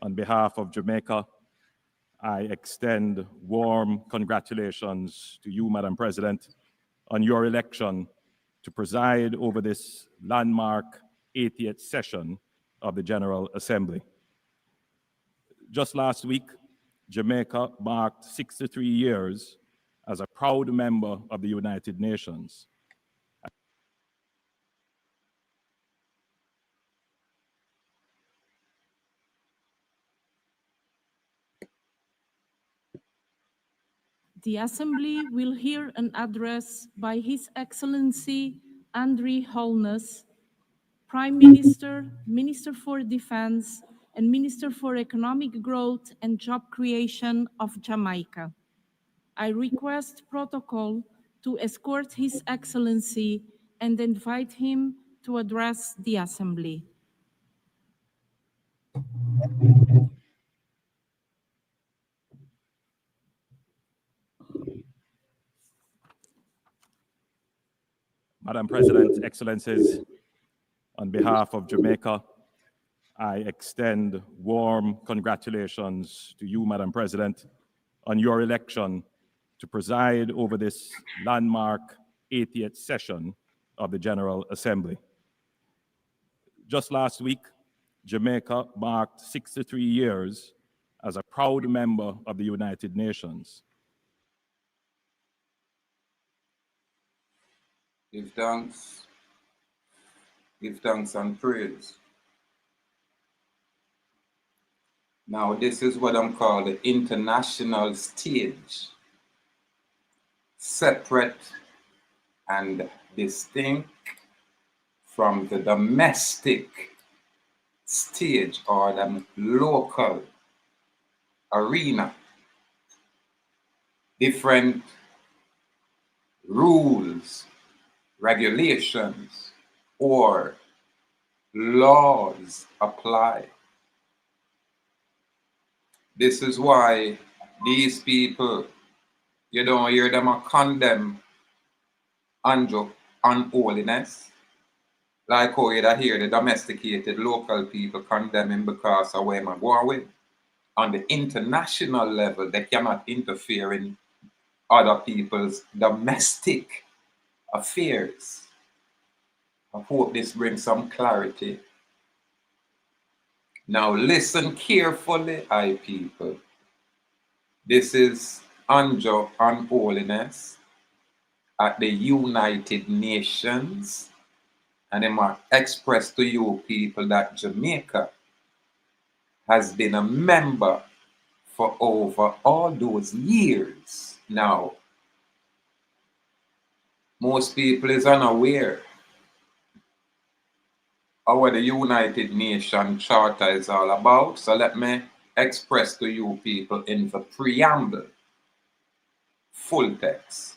On behalf of Jamaica, I extend warm congratulations to you, Madam President, on your election to preside over this landmark 80th session of the General Assembly. Just last week, Jamaica marked 63 years as a proud member of the United Nations. The Assembly will hear an address by His Excellency Andre Holness, Prime Minister, Minister for Defense, and Minister for Economic Growth and Job Creation of Jamaica. I request protocol to escort His Excellency and invite him to address the Assembly. Madam President, Excellencies, on behalf of Jamaica, I extend warm congratulations to you, Madam President, on your election to preside over this landmark 80th session of the General Assembly. Just last week, Jamaica marked 63 years as a proud member of the United Nations. Give thanks and praise. Now, this is what I'm called the international stage, separate and distinct from the domestic stage or the local arena. Different rules, regulations, or laws apply. This is why these people, you don't hear them condemn unholiness, like how you hear the domesticated local people condemning because of where I'm going with. On the international level, they cannot interfere in other people's domestic affairs. I hope this brings some clarity. Now listen carefully, I people. This is unholiness at the United Nations, and I'm going to express to you people that Jamaica has been a member for over all those years now. Most people is unaware of what the United Nations Charter is all about. So let me express to you people in the preamble, full text.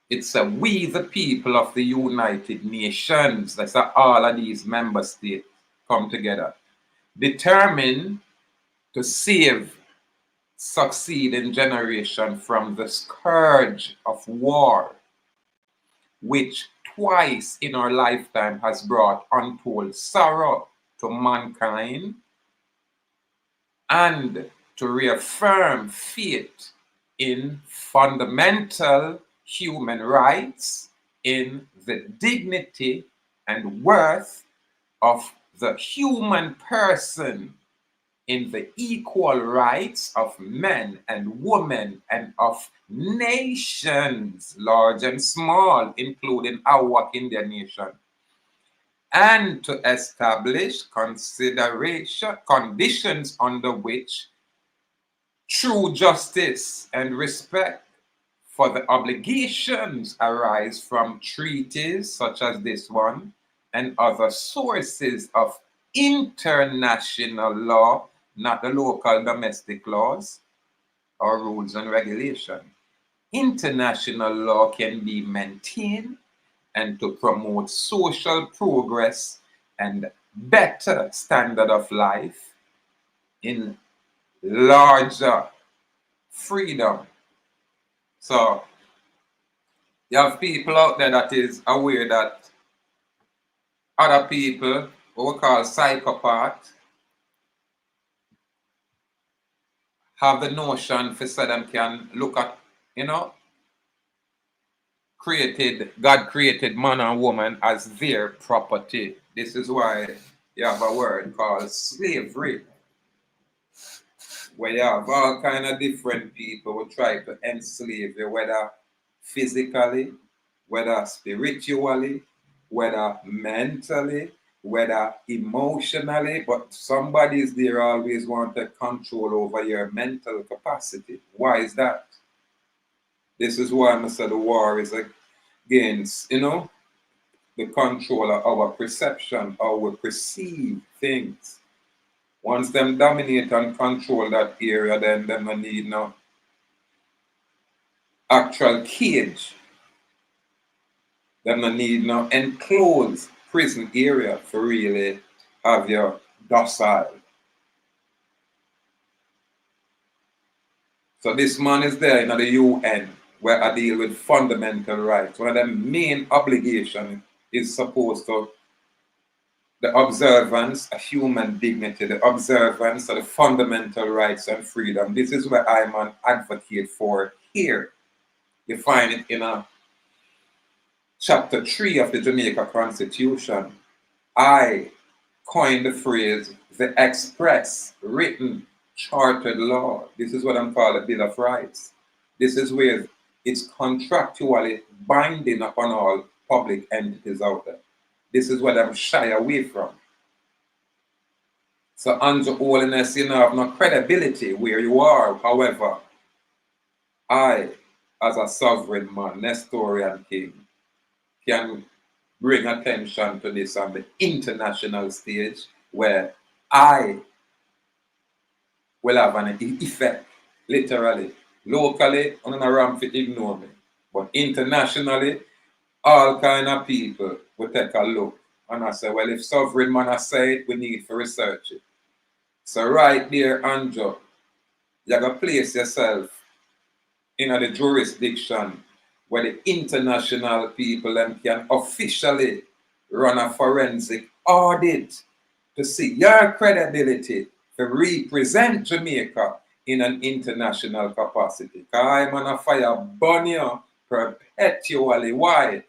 It's a we the people of the United Nations, that's all of these member states come together, determined to save succeeding generation from the scourge of war, which twice in our lifetime has brought untold sorrow to mankind, and to reaffirm faith in fundamental human rights, in the dignity and worth of the human person, in the equal rights of men and women and of nations, large and small, including our Indian nation, and to establish conditions under which true justice and respect for the obligations arise from treaties such as this one and other sources of international law, not the local domestic laws or rules and regulation. International law can be maintained and to promote social progress and better standard of life in larger freedom. So you have people out there that is aware that other people, what we call psychopaths, have the notion for say them can look at, you know, God created man and woman as their property. This is why you have a word called slavery, where you have all kind of different people who try to enslave you, whether physically, whether spiritually, whether mentally, whether emotionally, but somebody's there always want to control over your mental capacity. Why is that? This is why I said the war is against, you know, the control of our perception, how we perceive things. Once them dominate and control that area, then them no need no actual cage. Them no need no enclosed prison area for really have your docile. So this man is there in the UN where I deal with fundamental rights. One of the main obligations is supposed to the observance of human dignity, the observance of the fundamental rights and freedom. This is what I'm an advocate for here. You find it in chapter 3 of the Jamaica Constitution. I coined the phrase the express, written, chartered law. This is what I'm calling a Bill of Rights. This is where it's contractually binding upon all public entities out there. This is what I'm shy away from. So under holiness, you know, have no credibility where you are. However, I, as a sovereign man, Nestorian king, can bring attention to this on the international stage where I will have an effect, literally. Locally, I'm not around to ignore me. But internationally, all kind of people will take a look. And I say, well, if sovereign man has said it, we need to research it. So right there, Andrew, you got to place yourself in the jurisdiction where the international people them can officially run a forensic audit to see your credibility to represent Jamaica in an international capacity. Because I'm on a fire burn you perpetually. Why?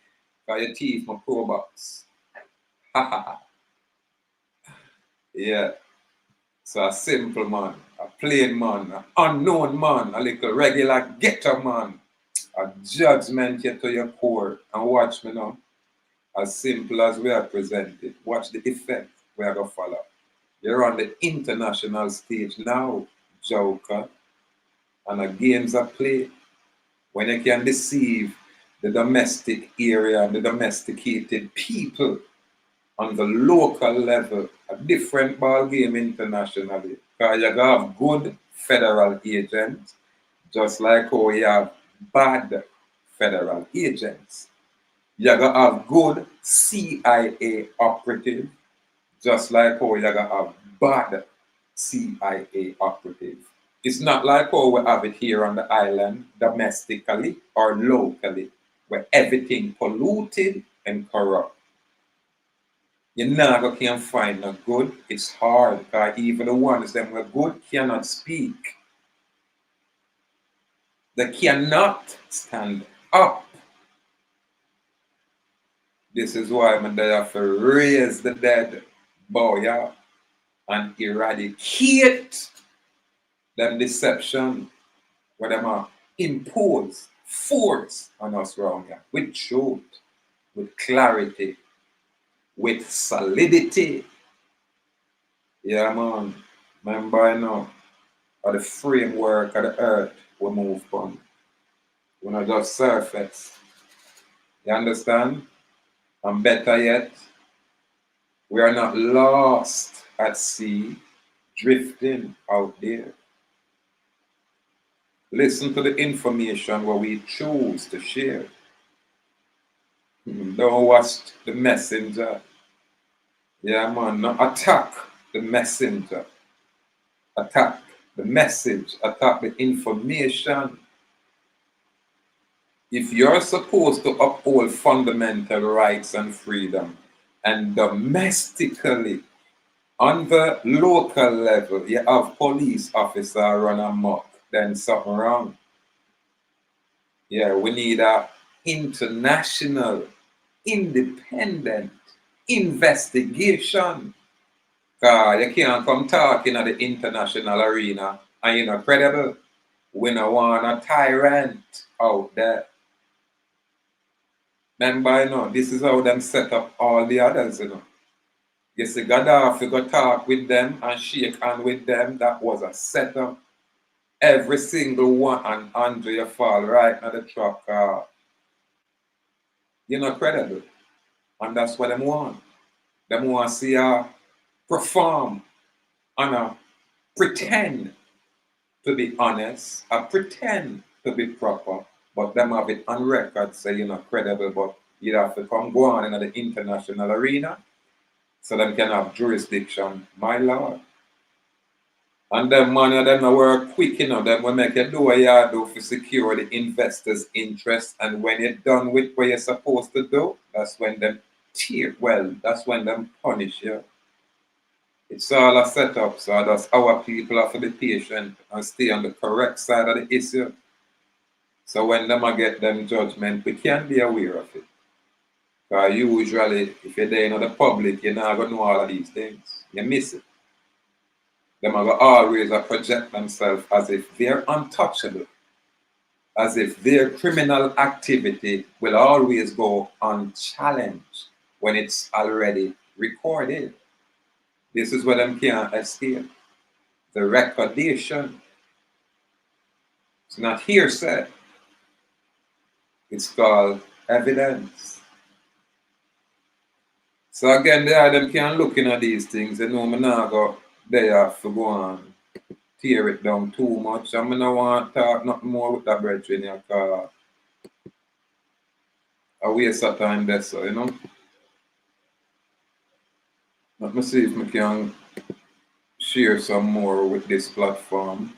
Because your teeth my pro box. Yeah. So a simple man, a plain man, an unknown man, a little regular getter man, a judgment yet to your core. And watch me now. As simple as we are presented. Watch the effect we are going to follow. You're on the international stage now, Joker. And the games are played. When you can deceive the domestic area and the domesticated people on the local level, a different ball game internationally. Because you have good federal agents, just like how you have bad federal agents. You have good CIA operative, just like how you have bad CIA operative. It's not like how we have it here on the island, domestically or locally, where everything polluted and corrupt. You never can find no good. It's hard because even the ones that were good cannot speak. They cannot stand up. This is why I'm there to raise the dead, boy, yeah, and eradicate them deception where them are impose force on us wrong here with truth, with clarity, with solidity. Yeah, man. Remember, you know, of the framework of the earth we move on. We're not just surface. You understand? And better yet, we are not lost at sea, drifting out there. Listen to the information what we choose to share. Don't watch the messenger. Yeah, man, no, attack the messenger. Attack the message, attack the information. If you're supposed to uphold fundamental rights and freedom, and domestically On the local level, you have police officer run amok, then something wrong. Yeah, we need a international, independent investigation. You can't come talking at the international arena and you're not credible. We don't want a tyrant out there. Remember, this is how them set up all the others, You see, Gaddafi go talk with them and shake hand with them. That was a setup. Every single one, and Andrea fall right at the truck. You're not credible. And that's what them want. Them want to see perform and pretend to be honest, pretend to be proper, but them have it on record, say you're not credible, but you have to come go on in the international arena so them can have jurisdiction, my lord. And them money, them work quick, them will make you do what you do for secure the investors' interest. And when you're done with what you're supposed to do, that's when them that's when them punish you. It's all a setup, so that's our people have to be patient and stay on the correct side of the issue. So when them get them judgment, we can be aware of it. Because usually, if you're there in the public, you're not going to know all of these things. You miss it. Them are going to always project themselves as if they're untouchable, as if their criminal activity will always go unchallenged when it's already recorded. This is what them can't escape. The recordation. It's not hearsay. It's called evidence. So again, them can't look at these things. Me not go there for go on tear it down too much. I don't want to talk nothing more with that brethren here, because I waste of time there, so Let me see if I can share some more with this platform.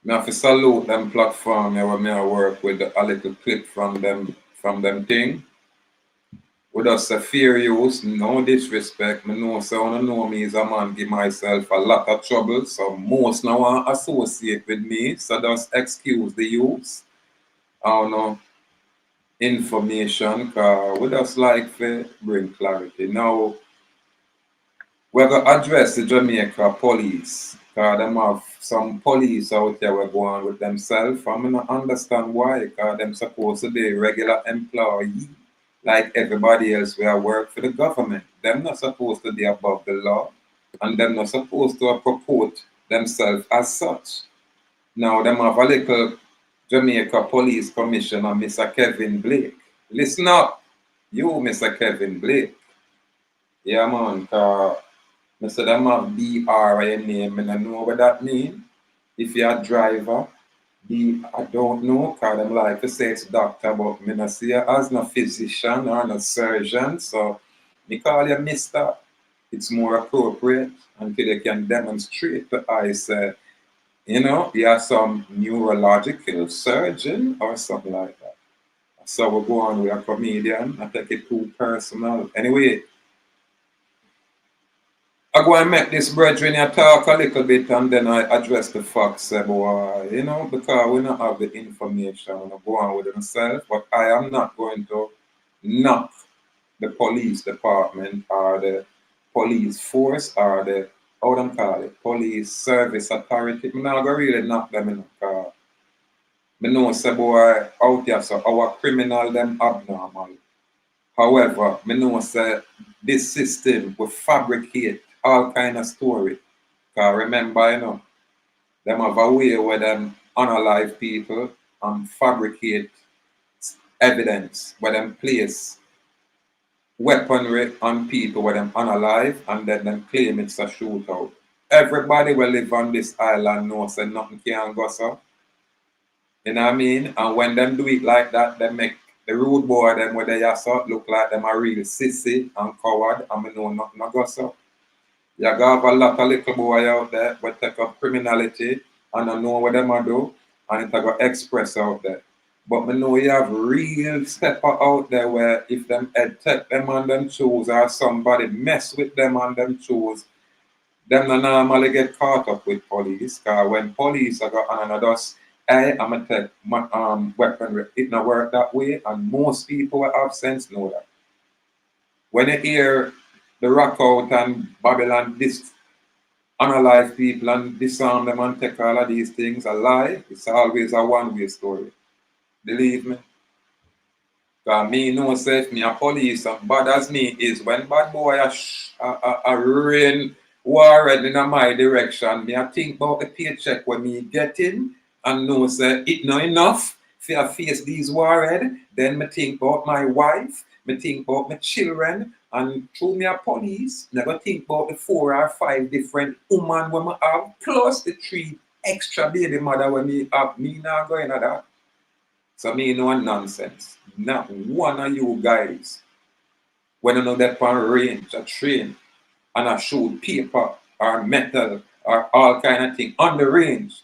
I have to salute them platform here where I work with a little clip from them thing. With us a fair use, no disrespect. I know someone know me as a man give myself a lot of trouble, so most now want to associate with me, so just excuse the use. I don't know information, because we just like to bring clarity. Now, we're going to address the Jamaica police, because them have some police out there who go on with themselves. I'm going to understand why, because them supposed to be regular employee, like everybody else who work for the government. Them not supposed to be above the law, and them not supposed to purport themselves as such. Now, them have a little Jamaica Police Commissioner, Mr. Kevin Blake. Listen up, you, Mr. Kevin Blake. Yeah, man, Mr. them have DR in name, and I know what that means. If you're a driver, I don't know, because them like to say it's doctor, but me not see you as no physician or no surgeon, so me call you Mr. It's more appropriate until you can demonstrate to I say, you are some neurological surgeon or something like that. So we go on with a comedian, I take it too personal. Anyway, I go and make this brethren talk a little bit and then I address the facts, because we don't have the information. I go on with themselves, but I am not going to knock the police department or the police force or the, how them call it, police service authority. I'm not going to really knock them in the car. I know, say, boy, out here, so our criminal, them abnormal. However, I know, say, this system will fabricate all kind of story. Because remember, them have a way where them unalive people and fabricate evidence, where them place weaponry on people where them unalive and then them claim it's a shootout. Everybody will live on this island knows that nothing can go so. You know what I mean? And when them do it like that, they make the rude boy them where they are so look like them a real sissy and coward, and we know nothing go so. You have a lot of little boy out there but take up criminality and I know what them do and it go express out there. But me know you have real stepper out there where if them head take them on them toes or somebody mess with them on them toes, them not normally get caught up with police. Cause when police are got on another, hey, I'm gonna take my weaponry. It not work that way, and most people who have sense know that. When you hear the rock out and Babylon analyze people and disarm them and take all of these things a lie, it's always a one-way story. Believe me. Because me know say if me a police and bad as me is when bad boy a rain warrant in my direction, me a think about the paycheck when me getting and know say it not enough for face these warrant, then me think about my wife, me think about my children, and through me a police, never think about the 4 or 5 different women when me have, plus the 3 extra baby mother when me have, me not going at that. So me no nonsense. Not one of you guys, when you know that on range, a train, and I shoot paper or metal or all kind of thing on the range.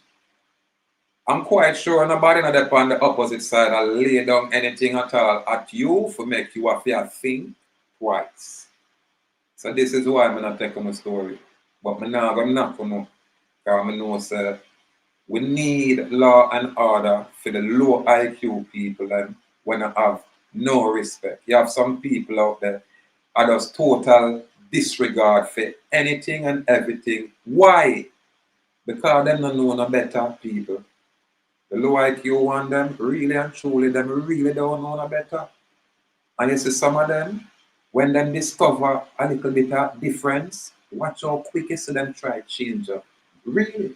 I'm quite sure nobody on that on the opposite side will lay down anything at all at you for make you have to think twice. So this is why I'm not taking my story. But I'm not going to knock on you. Because I know say we need law and order for the low IQ people and when I have no respect. You have some people out there are just total disregard for anything and everything. Why? Because them don't know no better people. The low IQ one them really and truly them really don't know no better. And you see some of them, when them discover a little bit of difference, watch how quick you see them try to change up. Really.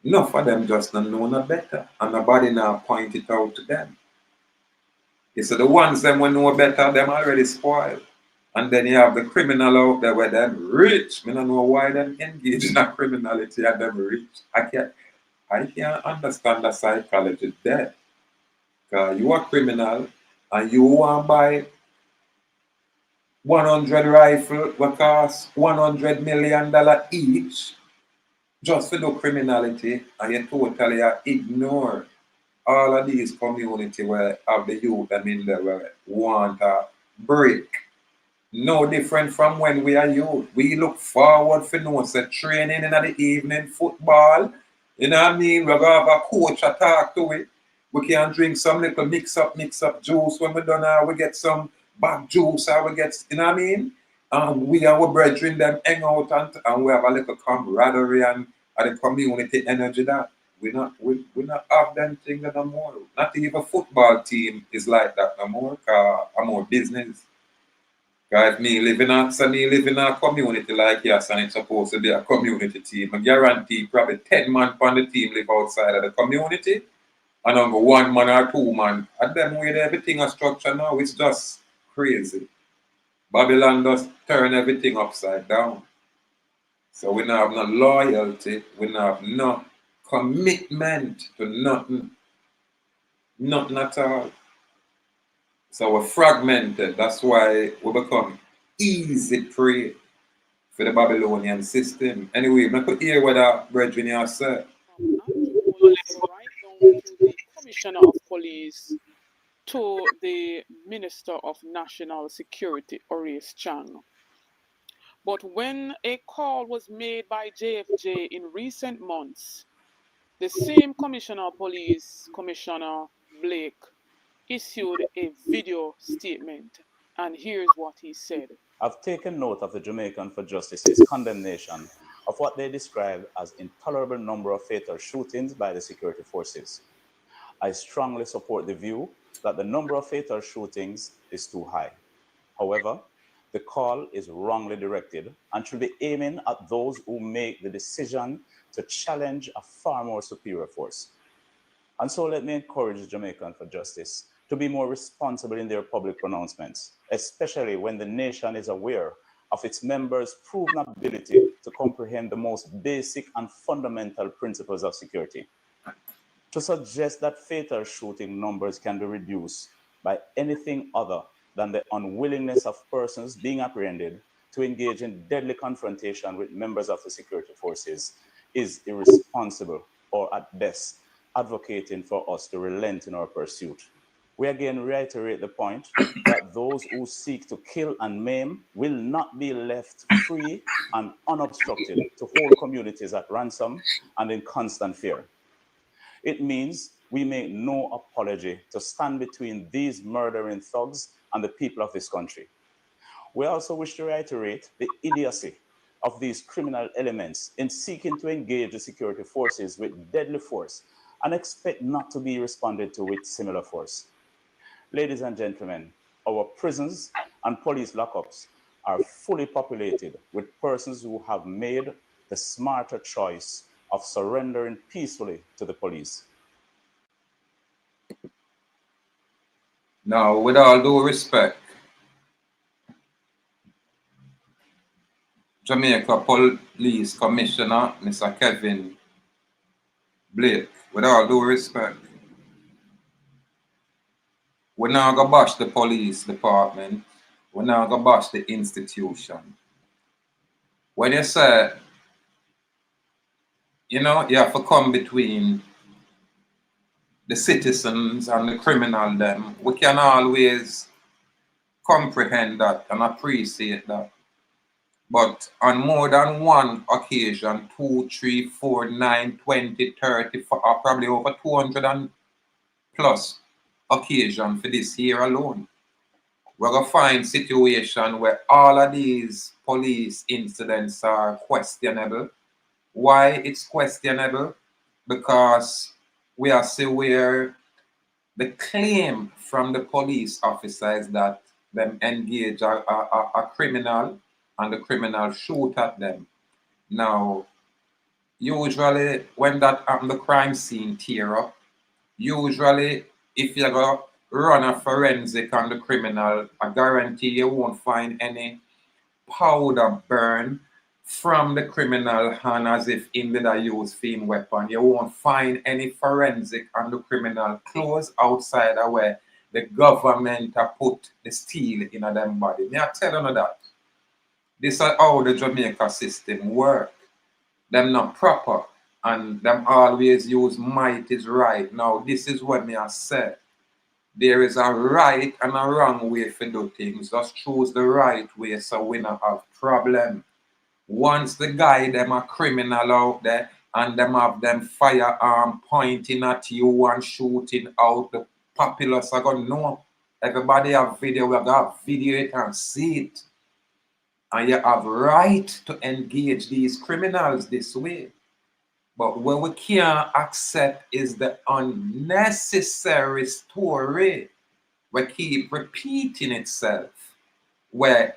Enough of them just don't know no better. And nobody now point it out to them. You see the ones them who know better, them already spoiled. And then you have the criminal out there where them rich. I don't know why them engage in a criminality and them rich. I can't understand the psychology there. Because you are criminal and you want to buy 100 rifle that cost $100 million each just for the criminality, and you totally ignore all of these community where have the youth them in there where want a break. No different from when we are youth. We look forward for no say training in the evening, football. You know what I mean? We're gonna have a coach to talk to it. We can drink some little mix up juice when we done we get some back juice or we get, you know what I mean? We our brethren them hang out and we have a little camaraderie and the community energy that we not have them things no more. Not even football team is like that no more. I'm more business. Cause me live in a community like yes, and it's supposed to be a community team. I guarantee probably 10 man on the team live outside of the community, and only 1 man or 2 man. And then with everything a structure now, it's just crazy. Babylon just turn everything upside down. So we don't have no loyalty, we don't have no commitment to nothing. Nothing at all. So we're fragmented. That's why we become easy prey for the Babylonian system. Anyway, I could hear what that brethren here said. Police right down to the Commissioner of Police to the Minister of National Security, Horace Chang. But when a call was made by JFJ in recent months, the same Commissioner of Police, Commissioner Blake, issued a video statement. And here's what he said. I've taken note of the Jamaican for Justice's condemnation of what they describe as intolerable number of fatal shootings by the security forces. I strongly support the view that the number of fatal shootings is too high. However, the call is wrongly directed and should be aiming at those who make the decision to challenge a far more superior force. And so let me encourage the Jamaican for Justice to be more responsible in their public pronouncements, especially when the nation is aware of its members' proven ability to comprehend the most basic and fundamental principles of security. To suggest that fatal shooting numbers can be reduced by anything other than the unwillingness of persons being apprehended to engage in deadly confrontation with members of the security forces is irresponsible, or at best, advocating for us to relent in our pursuit. We again reiterate the point that those who seek to kill and maim will not be left free and unobstructed to hold communities at ransom and in constant fear. It means we make no apology to stand between these murdering thugs and the people of this country. We also wish to reiterate the idiocy of these criminal elements in seeking to engage the security forces with deadly force and expect not to be responded to with similar force. Ladies and gentlemen, our prisons and police lockups are fully populated with persons who have made the smarter choice of surrendering peacefully to the police. Now, with all due respect, Jamaica Police Commissioner, Mr. Kevin Blake, with all due respect, we're not going to bash the police department. We're not going to bash the institution. When you say, you know, you have to come between the citizens and the criminal them, we can always comprehend that and appreciate that. But on more than one occasion, 2, 3, 4, 9, 20, 30, or probably over 200 and plus occasion for this year alone, we're going to find situation where all of these police incidents are questionable. Why it's questionable? Because we are see where the claim from the police officers that them engage a criminal and the criminal shoot at them. Now, usually when that happens, the crime scene tear up. Usually, if you go run a forensic on the criminal, I guarantee you won't find any powder burn from the criminal hand as if he did a use fiend weapon. You won't find any forensic on the criminal clothes outside of where the government have put the steel in them body. Me I tell you that. This is how the Jamaica system work. Them not proper and them always use might is right. Now this is what me I said. There is a right and a wrong way to do things. Just choose the right way so we not have problem. Once the guy them a criminal out there and them have them firearm pointing at you and shooting out, the populace are gonna know. Everybody have video, we have video it and see it. And you have right to engage these criminals this way. But what we can't accept is the unnecessary story where keep repeating itself, where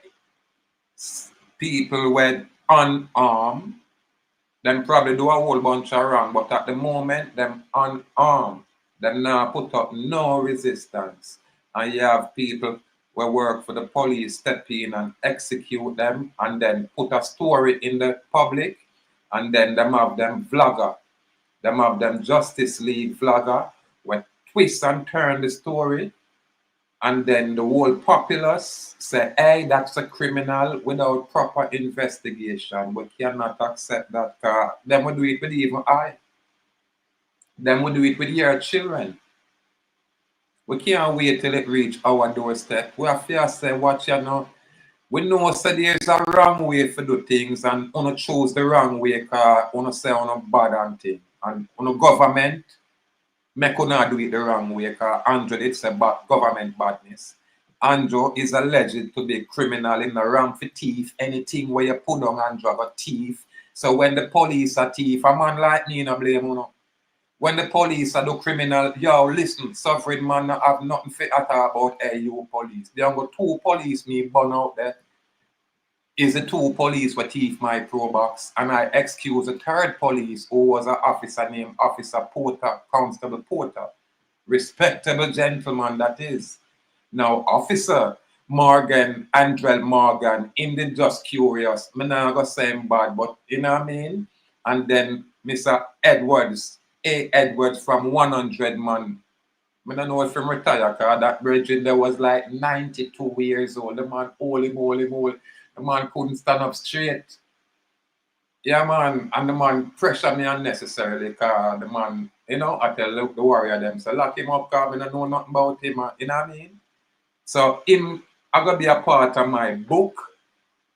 people were unarmed, them probably do a whole bunch of wrong, but at the moment, them unarmed, them now put up no resistance. And you have people who work for the police step in and execute them and then put a story in the public, and then them have them vlogger, them have them Justice League vlogger, where twist and turn the story, and then the whole populace say, hey, that's a criminal without proper investigation. We cannot accept that. Then we do it with even I. Then we do it with your children. We can't wait till it reach our doorstep. We have to say, watch you know. We know so there's a wrong way to do things and we choose the wrong way because we say we bad and thing. And we government make not do it the wrong way because Andrew it's a government badness. Andrew is alleged to be a criminal in the wrong for thief. Anything where you put on Andrew got thief. So when the police are thief, a man like me no blame you. When the police are the criminal, yo, listen, sovereign man have nothing to talk about you police. There are 2 police me burn out there. Is the 2 police were thief my pro box, and I excuse the 3rd police who was an officer named Officer Porter, Constable Porter. Respectable gentleman that is. Now, Officer Morgan, Andrel Morgan, in the Just Curious, I'm not going to say him bad, but you know what I mean? And then Mr. Edwards, A. Edwards from 100 man. I don't know if he retired, because that Bridget there was like 92 years old. The man, holy moly. The man couldn't stand up straight. Yeah, man. And the man pressured me unnecessarily because the man You know, I tell the warrior them, so lock him up because I don't know nothing about him, you know what I mean? So him are gonna be a part of my book.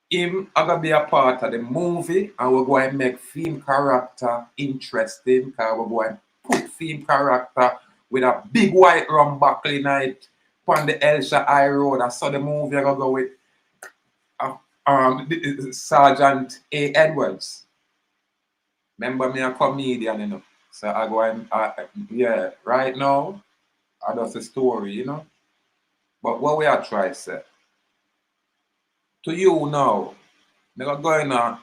Him are gonna be a part of the movie, and we're going to make film character interesting, because we're going to put film character with a big white rum buckle in it on the Elsha High Road. I saw the movie I gonna go with Sergeant A. Edwards. Remember me a comedian, you know. So I go and yeah, right now, that's the story, you know. But what we are trying to say to you now, I'm not going on.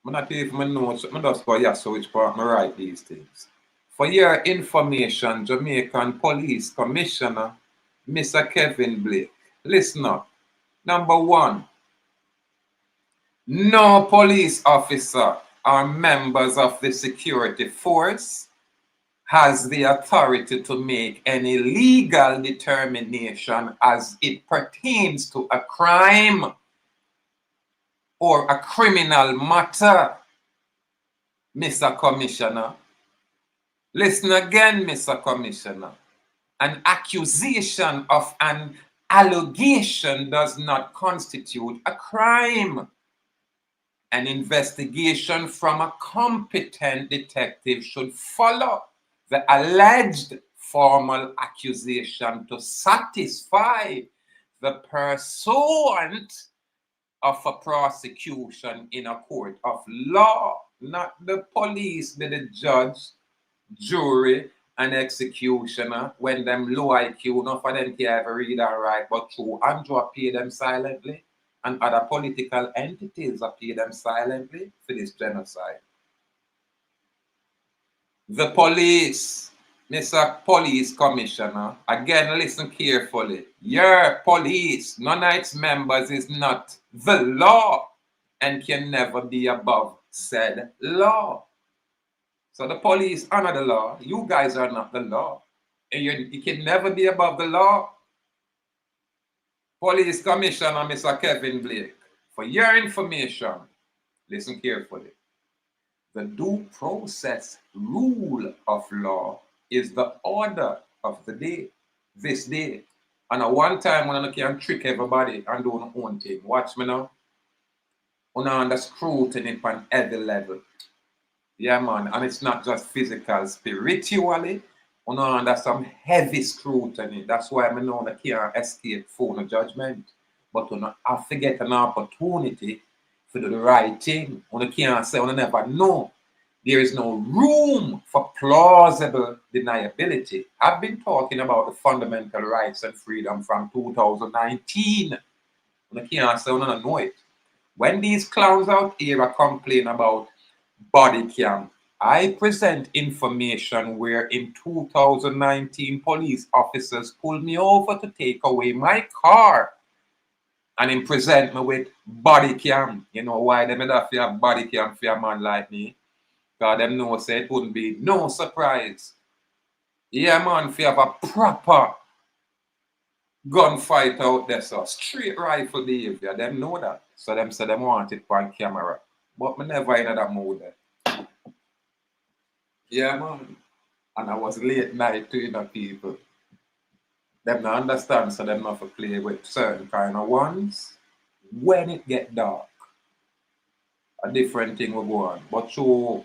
I'm not even my notes. I'm just go yes, so which part I write these things. For your information, Jamaican Police Commissioner, Mr. Kevin Blake. Listen up. Number one, no police officer or members of the security force has the authority to make any legal determination as it pertains to a crime or a criminal matter, Mr. Commissioner. Listen again, Mr. Commissioner. An accusation of an allegation does not constitute a crime. An investigation from a competent detective should follow the alleged formal accusation to satisfy the pursuant of a prosecution in a court of law, not the police, but the judge, jury, and executioner. When them low IQ, enough of them can ever read and write, but true Andrew pay them silently, and other political entities appear them silently for this genocide. The police, Mr. Police Commissioner, again listen carefully. Your police, none of its members is not the law and can never be above said law. So the police honor the law. You guys are not the law. And you can never be above the law. Police Commissioner, Mr. Kevin Blake, for your information, listen carefully. The due process rule of law is the order of the day, this day. And at one time, when I can trick everybody and do my own thing, watch me now. On under scrutiny on every level. Yeah, man. And it's not just physical, spiritually. On under some heavy scrutiny. That's why I know I can't escape phone judgment. But I have to get an opportunity to do the right thing. I can't say I never know. There is no room for plausible deniability. I've been talking about the fundamental rights and freedom from 2019. I can't say I don't know it. When these clowns out here complain about body cam, I present information where in 2019 police officers pulled me over to take away my car and then present me with body cam. You know why they made have to have body cam for a man like me? Because them know say it wouldn't be no surprise. Yeah, man, if you have a proper gunfight out there, so straight rifle behavior, them know that. So them say them want it on camera. But me never in that mood there. Yeah, man. And I was late night to people. Them not understand, so them not to play with certain kind of ones. When it get dark, a different thing will go on. But so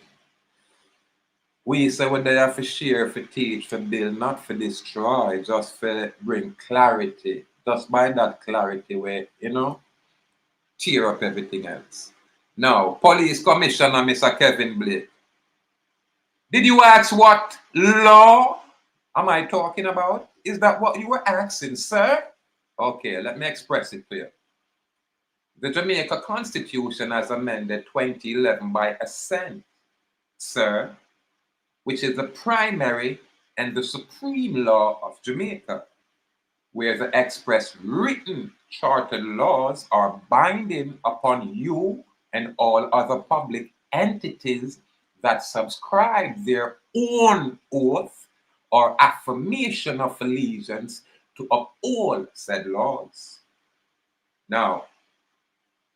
we say when they have to share, for teach, for build, not for destroy, just for bring clarity. Just by that clarity where, you know, tear up everything else. Now, Police Commissioner Mr. Kevin Blake. Did you ask what law am I talking about? Is that what you were asking, sir? Okay, let me express it to you. The Jamaica Constitution as amended 2011 by assent, sir, which is the primary and the supreme law of Jamaica, where the express written chartered laws are binding upon you and all other public entities that subscribe their own oath or affirmation of allegiance to uphold said laws. Now,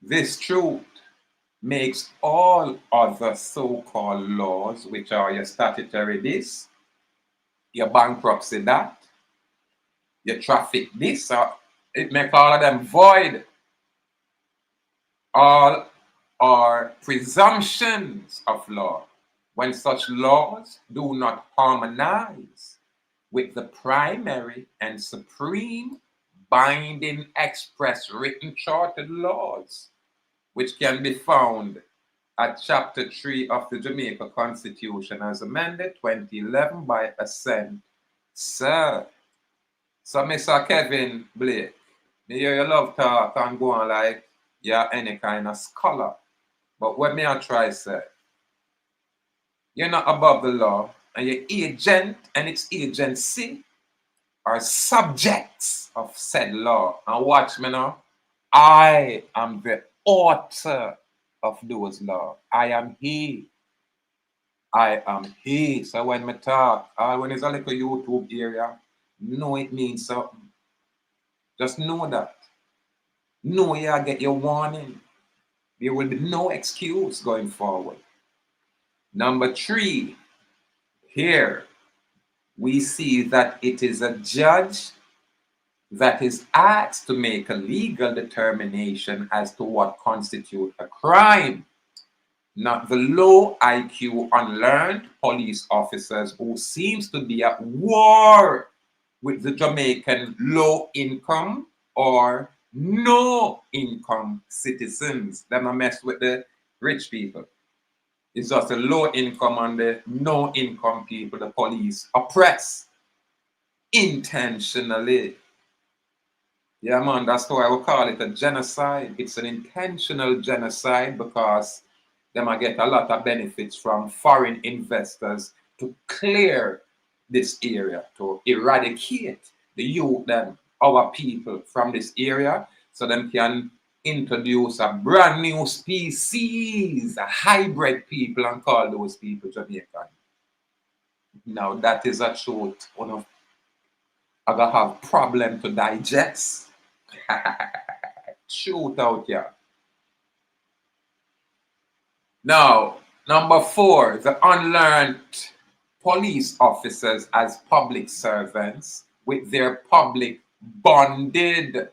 this truth makes all other so-called laws, which are your statutory this, your bankruptcy that, your traffic this, it makes all of them void. All are presumptions of law when such laws do not harmonize with the primary and supreme binding express written chartered laws, which can be found at Chapter 3 of the Jamaica Constitution as amended 2011 by assent. Sir. So, Mr. Kevin Blake, me hear you love talk and go on like you're any kind of scholar. But what may I try say? You're not above the law, and your agent and its agency are subjects of said law. And watch me now. I am the author of those laws. I am he. I am he. So when me talk, when it's a little YouTube area, know it means something. Just know that. Know you get your warning. There will be no excuse going forward. Number 3, here we see that it is a judge that is asked to make a legal determination as to what constitutes a crime, not the low IQ, unlearned police officers who seems to be at war with the Jamaican low income or no income citizens. Them a mess with the rich people. It's just the low income and the no income people the police oppress intentionally. Yeah, man, that's why I would call it a genocide. It's an intentional genocide because they might get a lot of benefits from foreign investors to clear this area, to eradicate the youth, them, our people from this area, so them can introduce a brand new species, a hybrid people, and call those people Jamaican. Now that is a truth. One of I gonna have problem to digest. Shoot out here. Now, number 4, the unlearned police officers as public servants with their public bonded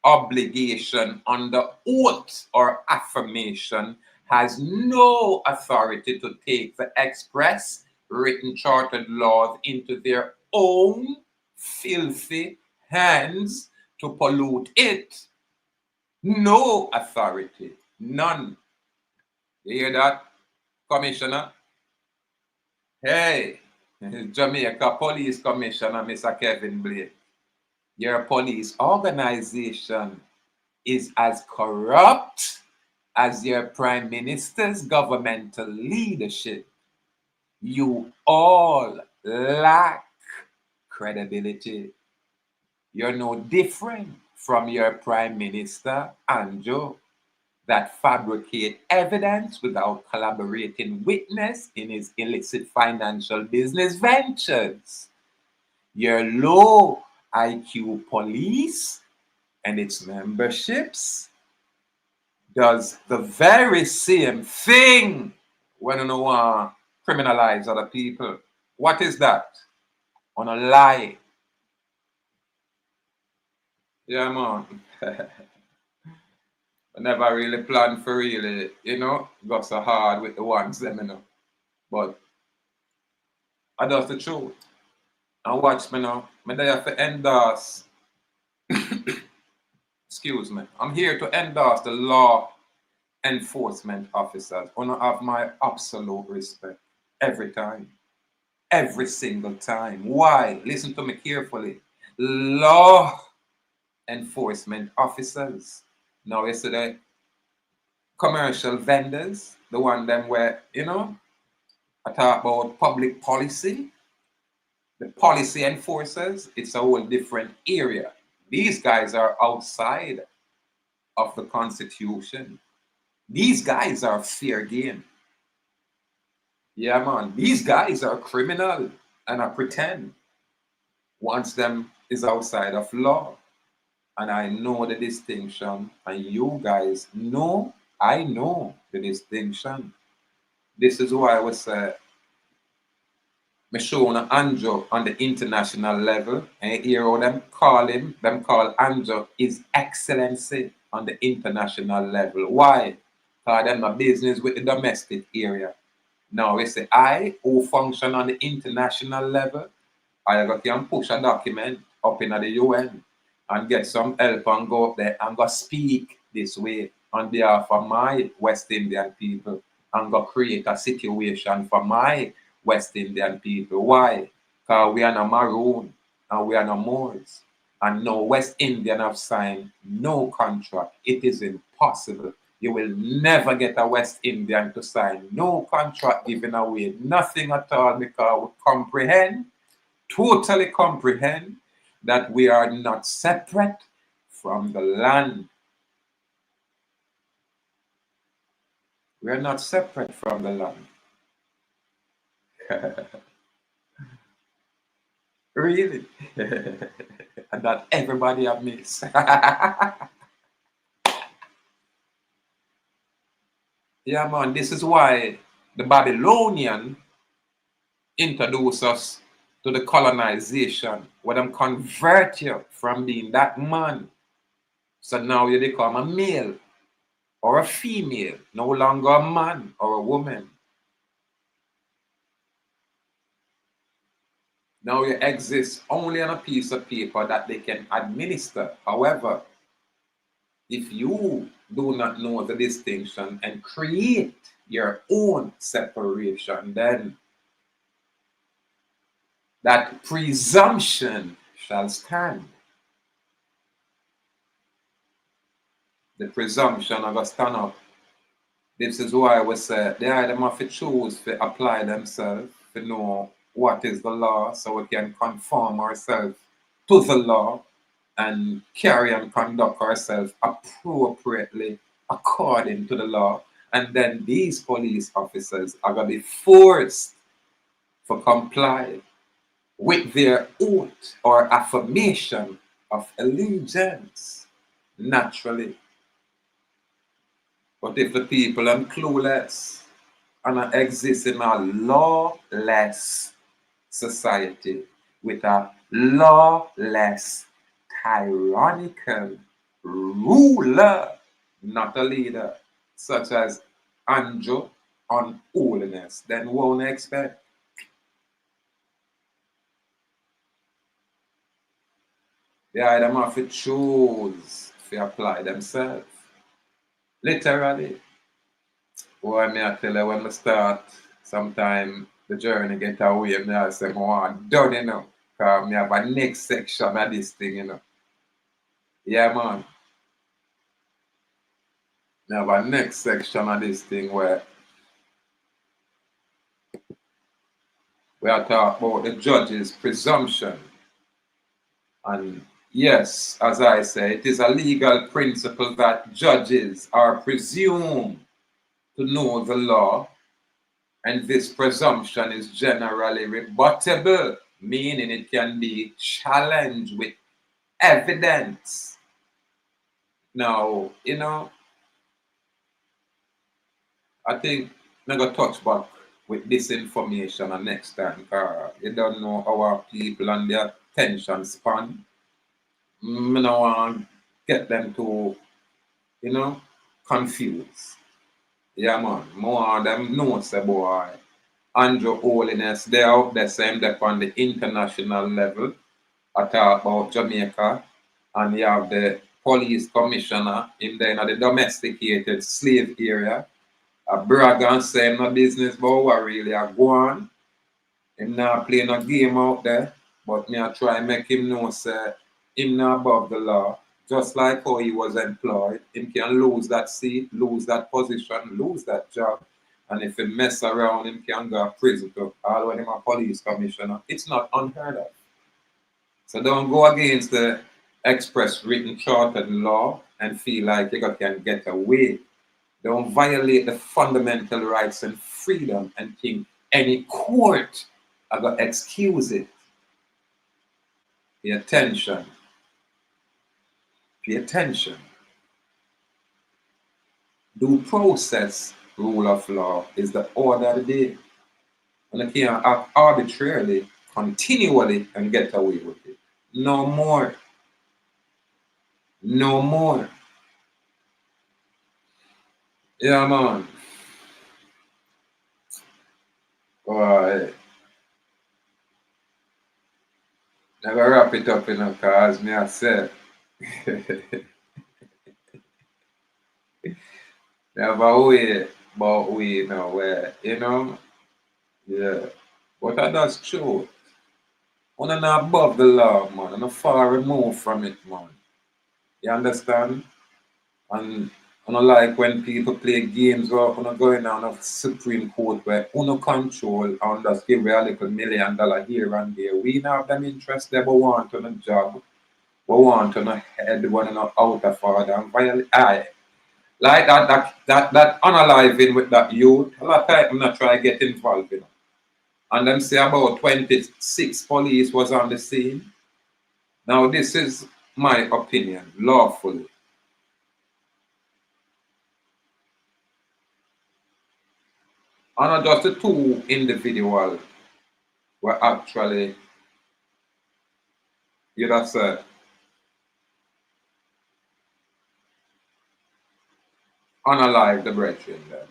obligation under oath or affirmation has no authority to take the express written chartered laws into their own filthy hands to pollute it. No authority, none. You hear that, Commissioner? Hey, Jamaica Police Commissioner, Mr. Kevin Blake. Your police organization is as corrupt as your Prime Minister's governmental leadership. You all lack credibility. You're no different from your Prime Minister, Andrew, that fabricate evidence without collaborating witness in his illicit financial business ventures. Your low IQ police and its memberships does the very same thing when you want to criminalize other people. What is that? On a lie. Yeah, man. I never really planned for really, go so hard with the ones them, But I does the truth. And watch me now. Me there to endorse. Excuse me. I'm here to endorse the law enforcement officers. I have my absolute respect every time. Every single time. Why? Listen to me carefully. Law enforcement officers. Now yesterday, commercial vendors, the one them where, I talk about public policy. The policy enforcers, it's a whole different area. These guys are outside of the Constitution. These guys are fair game. Yeah, man. These guys are criminal and I pretend. Once them is outside of law. And I know the distinction, and you guys know, I know the distinction. This is why we say, me show Andrew on the international level, and you hear how them call him, them call Andrew His Excellency on the international level. Why? Because them a business with the domestic area. Now we say, I, who function on the international level, I can push a document up in the UN and get some help and go up there and go speak this way on behalf of my West Indian people and go create a situation for my West Indian people. Why? Because we are not Maroon and we are not Moors. And no West Indian have signed no contract. It is impossible. You will never get a West Indian to sign no contract giving away nothing at all, because we comprehend, totally comprehend, that we are not separate from the land. We are not separate from the land. Really? And that everybody have missed. Yeah, man, this is why the Babylonian introduce us to the colonization, where them convert you from being that man. So now you become a male or a female, no longer a man or a woman. Now you exist only on a piece of paper that they can administer. However, if you do not know the distinction and create your own separation, then that presumption shall stand. The presumption of a stand up. This is why we say they either have to choose to apply themselves, to know what is the law, so we can conform ourselves to the law and carry and conduct ourselves appropriately according to the law. And then these police officers are going to be forced to comply with their oath or affirmation of allegiance, naturally. But if the people are clueless and exist in a lawless society with a lawless, tyrannical ruler, not a leader, such as Andrew on holiness, then won't expect. They either have to choose to apply themselves. Literally. Boy, me I tell you, when I start, sometime the journey get away, me I say, I'm done, you know. Because me have a next section of this thing, you know. Yeah, man. Me have a next section of this thing where we are talking about the judge's presumption. And yes, as I say, it is a legal principle that judges are presumed to know the law, and this presumption is generally rebuttable, meaning it can be challenged with evidence. Now, you know, I think I'm going to touch back with this information next time, because you don't know our people and their attention span. I don't want to get them to, you know, confused. Yeah, man. More of them know, say, boy, Andrew Holiness, they're out there saying they're on the international level. I talk about Jamaica, and you have the police commissioner in there in the domesticated slave area. A brag and say no business, but what really are going. Him not playing a game out there, but me I try and make him know, say, him not above the law. Just like how he was employed, him can lose that seat, lose that position, lose that job. And if he mess around, him can go to prison to all when him a police commissioner. It's not unheard of. So don't go against the express written chartered law and feel like you can get away. Don't violate the fundamental rights and freedom and think any court are going to excuse it. Pay attention. Pay attention. Due process rule of law is the order of the day. And you can't act arbitrarily, continually, and get away with it. No more. No more. Yeah, man. Alright. Never wrap it up, cause me I said. Never wait, but we know where, Yeah. But that's true. We're not above the law, man. We're not far removed from it, man. You understand? And I don't like when people play games where we're going on a Supreme Court where we control and just give a little $1 million here and there. We don't have them interest there, but we want on a job. We want on a head, we want on out of order and violate. Like that unaliving with that youth, a lot of time I'm not trying to get involved, And them say about 26 police was on the scene. Now this is my opinion, lawfully. And just the two individuals were actually, you know, say, unalive the brethren then,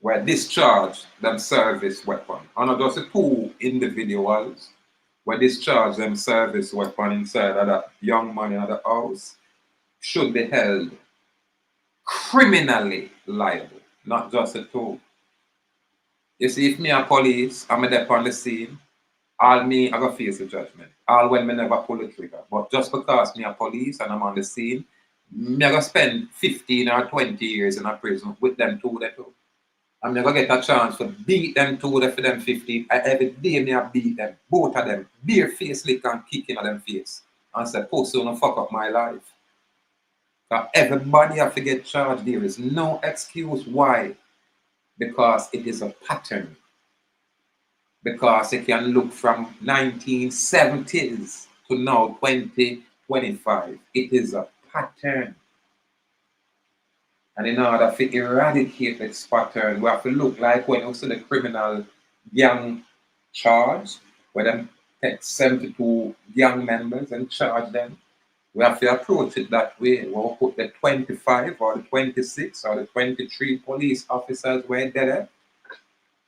were discharged them service weapon. And just the two individuals were discharged them service weapon inside of that young man in the house should be held criminally liable, not just the two. You see, if me a police, I'm there on the scene, all me, I go face the judgment. All when me never pull the trigger. But just because me a police and I'm on the scene, me I go spend 15 or 20 years in a prison with them two there too. I'm never get a chance to beat them two there for them 15. Every day me I beat them, both of them, bare face lick and kick in them face. And say, pussy, don't fuck up my life. Because everybody have to get charged. There is no excuse why. Because it is a pattern. Because you can look from 1970s to now 2025. It is a pattern. And in order to eradicate this pattern, we have to look like when you see the criminal gang charge, where them take 72 gang members and charge them. We have to approach it that way. We'll put the 25 or the 26 or the 23 police officers where they're there.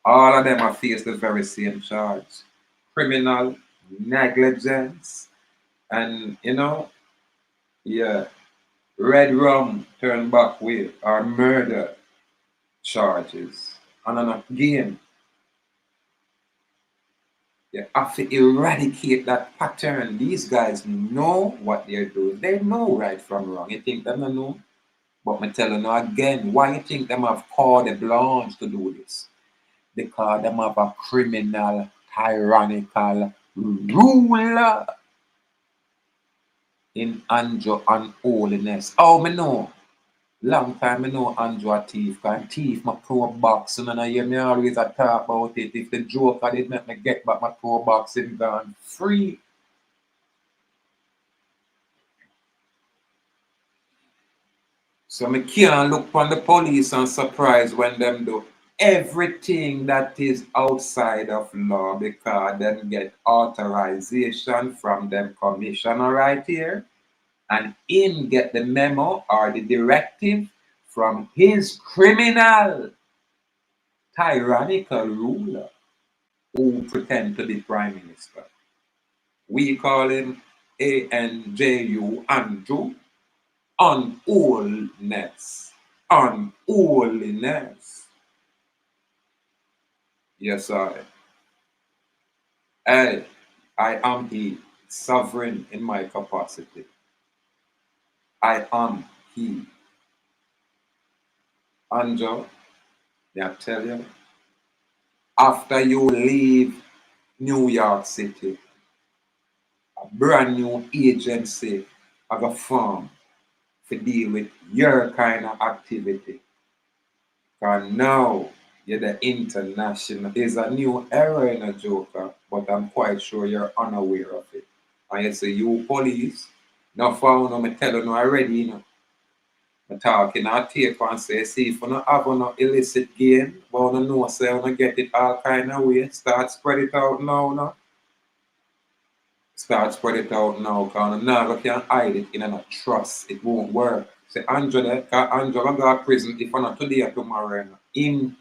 All of them are faced the very same charge. Criminal negligence and, red rum turned back way or murder charges. And again, you have to eradicate that pattern. These guys know what they're doing. They know right from wrong. You think them don't know? But me tell you now again, why you think them have carte blanche to do this? Because them have a criminal, tyrannical ruler in Andrew and holiness. Oh, me know. Long time I know Andrew a thief, because thief my pro boxing and I hear me always a talk about it. If the Joker did make me get back my pro boxing gone free. So me can't look on the police and surprise when them do everything that is outside of law because them get authorization from them commissioner right here and him get the memo or the directive from his criminal tyrannical ruler who pretend to be prime minister. We call him ANJU, Andrew, unholiness. Unholiness. Yes, I am he, sovereign in my capacity. I am he. Andrew, I tell you, after you leave New York City, a brand new agency of a firm to deal with your kind of activity. Because now you're the international. There's a new era in a Joker, but I'm quite sure you're unaware of it. And you say, you police, now found me tell you already, I talk in a tape and say, see, if you don't have no illicit gain, but you know, say, you get it all kind of way, start spread it out now, no? Start spread it out now, because you never can hide it in a trust. It won't work. Say, Andrew there, because Andrew will go to prison if not today or tomorrow. Him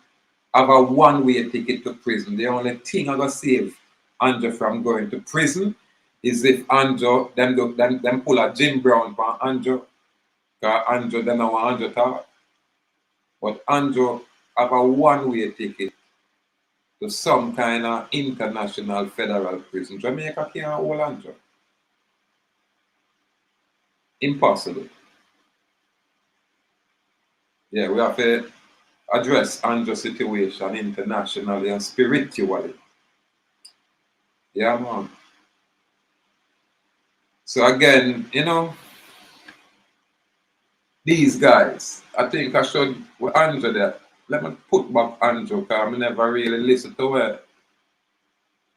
have a one-way ticket to prison. The only thing I'm going to save Andrew from going to prison is if Andrew, them pull a Jim Brown for Andrew. Because Andrew, them know what Andrew talk. But Andrew have a one-way ticket to some kind of international federal prison. Jamaica can't hold Andrew. Impossible. Yeah, we have to address Andrew's situation internationally and spiritually. Yeah, man. So again, you know, these guys, I think I should, with Andrew there, let me put back Andrew, because I never really listen to what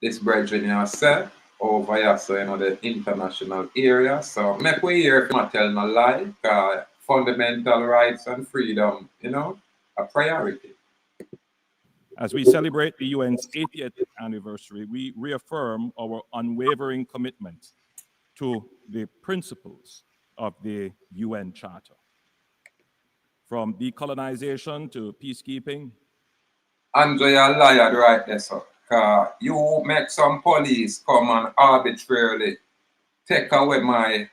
this brethren here said over here, so you know, the international area. So make we hear if I'm telling a lie, because fundamental rights and freedom, you know, a priority. As we celebrate the UN's 80th anniversary, we reaffirm our unwavering commitment to the principles of the UN Charter. From decolonization to peacekeeping. Andrew, you're a liar right there, sir. Because you make some police come and arbitrarily take away my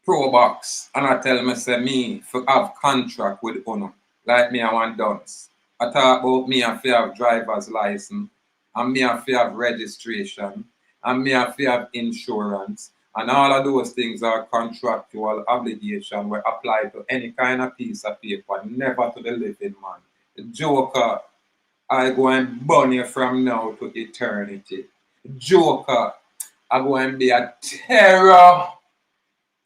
pro box and I tell me, say me, for have contract with UNO. Like me, I want dance. I talk about me, I have driver's license, and me, I have registration, and me, I have insurance. And all of those things are contractual obligation will apply to any kind of piece of paper, never to the living man. The Joker, I go and burn you from now to eternity. Joker, I go and be a terror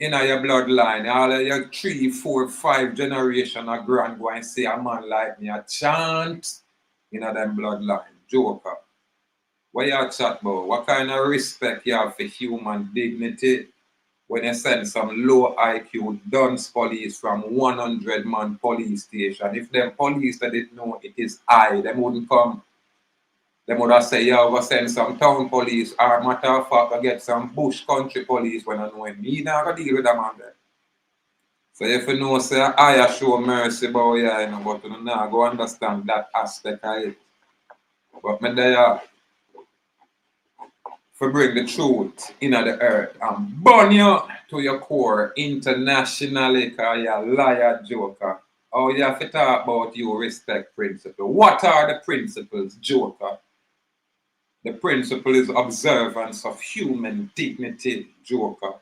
in your bloodline. All of your 3, 4, 5 generation of grand go and see a man like me a chant in them bloodline. Joker. What you chat about? What kind of respect you have for human dignity when you send some low IQ dunce police from 100-man police station? If them police that didn't know it is I, them wouldn't come. Them would have say, yeah, we'll send some town police, or matter of fact, I get some bush country police when I know him. Me not gonna deal with them on there. So if you know, say, I show mercy about you, you know, but you know, go understand that aspect of it. But me there for bring the truth into the earth and burn you to your core internationally, because you're a liar, Joker. Oh, you have to talk about your respect principle. What are the principles, Joker? The principle is observance of human dignity, Joker.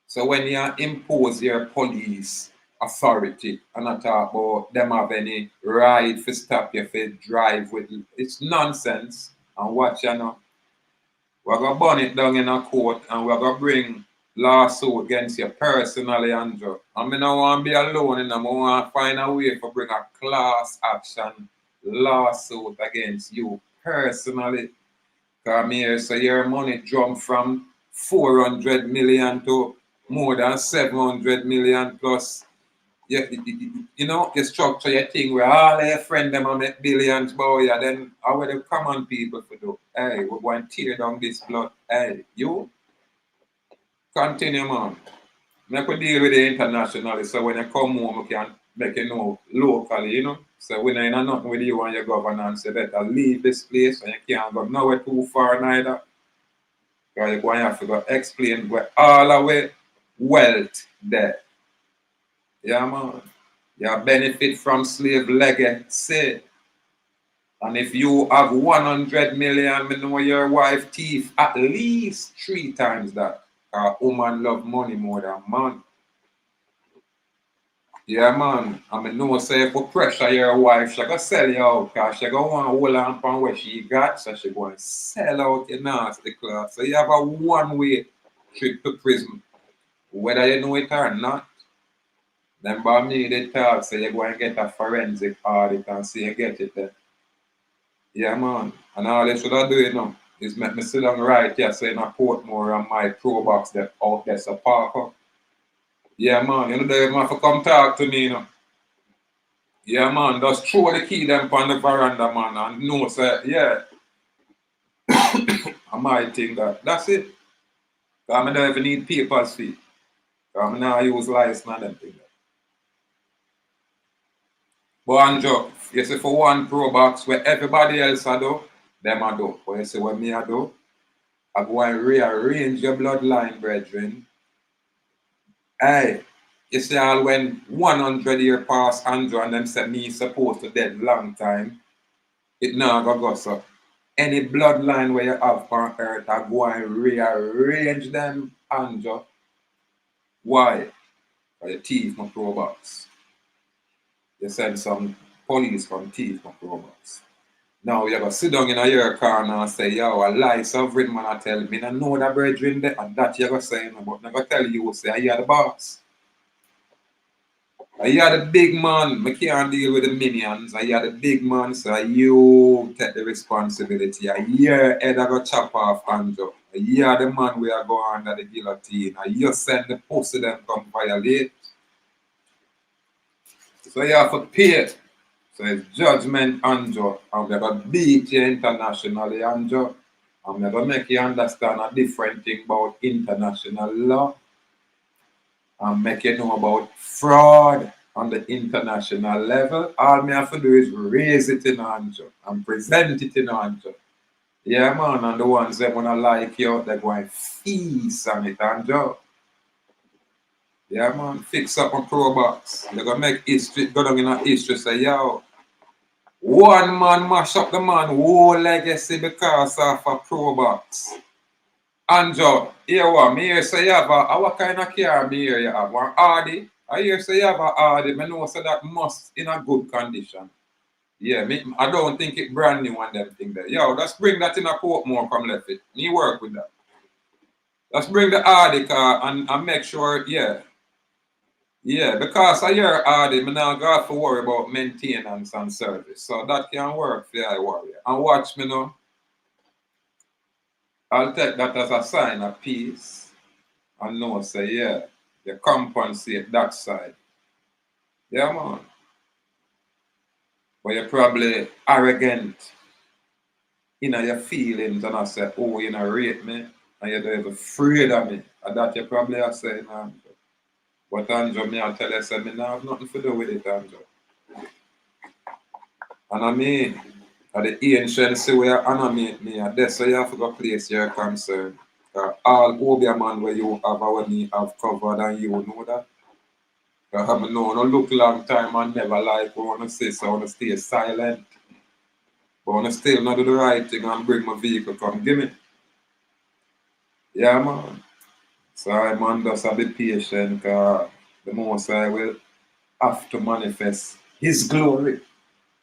So when you impose your police authority and not talk about them have any right to stop you for drive with, it's nonsense. And watch you know. We're going to burn it down in a court and we're going to bring lawsuit against you personally, Andrew. And I don't want to be alone, you know. I want to find a way to bring a class action lawsuit against you personally. Because here, so your money jumped from 400 million to more than 700 million plus. You know, you structure your thing where all your friends them are make billions, boy, yeah, then how will the common people for do? Hey, we're going to tear down this blood. Hey, you continue, man. Make we deal with it internationally, so when you come home, we can make you know locally, you know. So when I know nothing with you and your governance, you better leave this place and you can't go nowhere too far neither. Because you're going to have to go explain where all our wealth there. Yeah, man. You benefit from slave legacy. And if you have 100 million, I know your wife thief at least 3 times that. Because woman love money more than man. Yeah, man. I know say if you pressure your wife, she go sell you out. Because she go want to hold on from what she got. So she go and sell out your nasty class. So you have a one-way trip to prison. Whether you know it or not. Then by me, they talk, so you're going to get a forensic audit and see you get it there. Yeah, man. And all they should have do, you know, is make me sit down right here, so in a Portmore and my pro box that out there, so park up. Yeah, man, you know, they have to come talk to me, you know. Yeah, man, just throw the key them on the veranda, man, and know, say, yeah, I might think that. That's it. Because I don't even need papers for it. Because I now use license and them things. But Andrew, you see for one pro box where everybody else I do, them I do. But you see what me I do, I go and rearrange your bloodline, brethren. Hey, you see all when 100 years pass Andrew and them say me supposed to dead long time, it now go so. Any bloodline where you have on earth, I go and rearrange them, Andrew. Why? Because you thief my pro box. You send some police from thief my pro box. Now you go sit down in a your corner and say, yo, a lie sovereign man I tell me. I know that brethren there, and that you go say, but I go tell you, say, you are the boss. You are the big man. I can't deal with the minions. You are the big man, so you take the responsibility. Your head I go chop off Andrew. You are the man we are going under the guillotine. You send the pussy them come violate. So you have to pay it. So it's judgment, Andrew. I'm going to beat you internationally, Andrew. I'm going to make you understand a different thing about international law. And make you know about fraud on the international level. All me have to do is raise it in Andrew and present it in Andrew. Yeah, man, and the ones that want to like you, they're going to feast on it, Andrew. Yeah, man, fix up a pro box. They're going to make history, go down in a history, say, yo, one man mash up the man whole legacy because of a pro box. Andrew, here what? Me here say you have what kind of car me here you have? One Audi? I hear say you have a Audi. I know say that must in a good condition. Yeah, I don't think it brand new and them thing there. Yo, let's bring that in a Portmore from left it. Me work with that. Let's bring the Audi car and make sure, yeah. Yeah, because I hear Audi, I now got to worry about maintenance and service. So that can work for I worry. And watch me now. I'll take that as a sign of peace. And know, say, yeah, you compensate that side. Yeah, man. But you're probably arrogant in your feelings and I say, oh, you know, rate me and you're even afraid of me. And that you probably are saying, Andrew. But Andrew, me I'll tell you, say, me now have nothing to do with it, Andrew. And I mean, at the ancient see where you animate me, and that's why you have to go place your concern. All Obia man where you have when me have covered and you know that. I have known no look long time and never like I want to say so I want to stay silent. But I want to still not do the right thing and bring my vehicle come give me. Yeah man. So I man just have to be patient the most I will have to manifest his glory.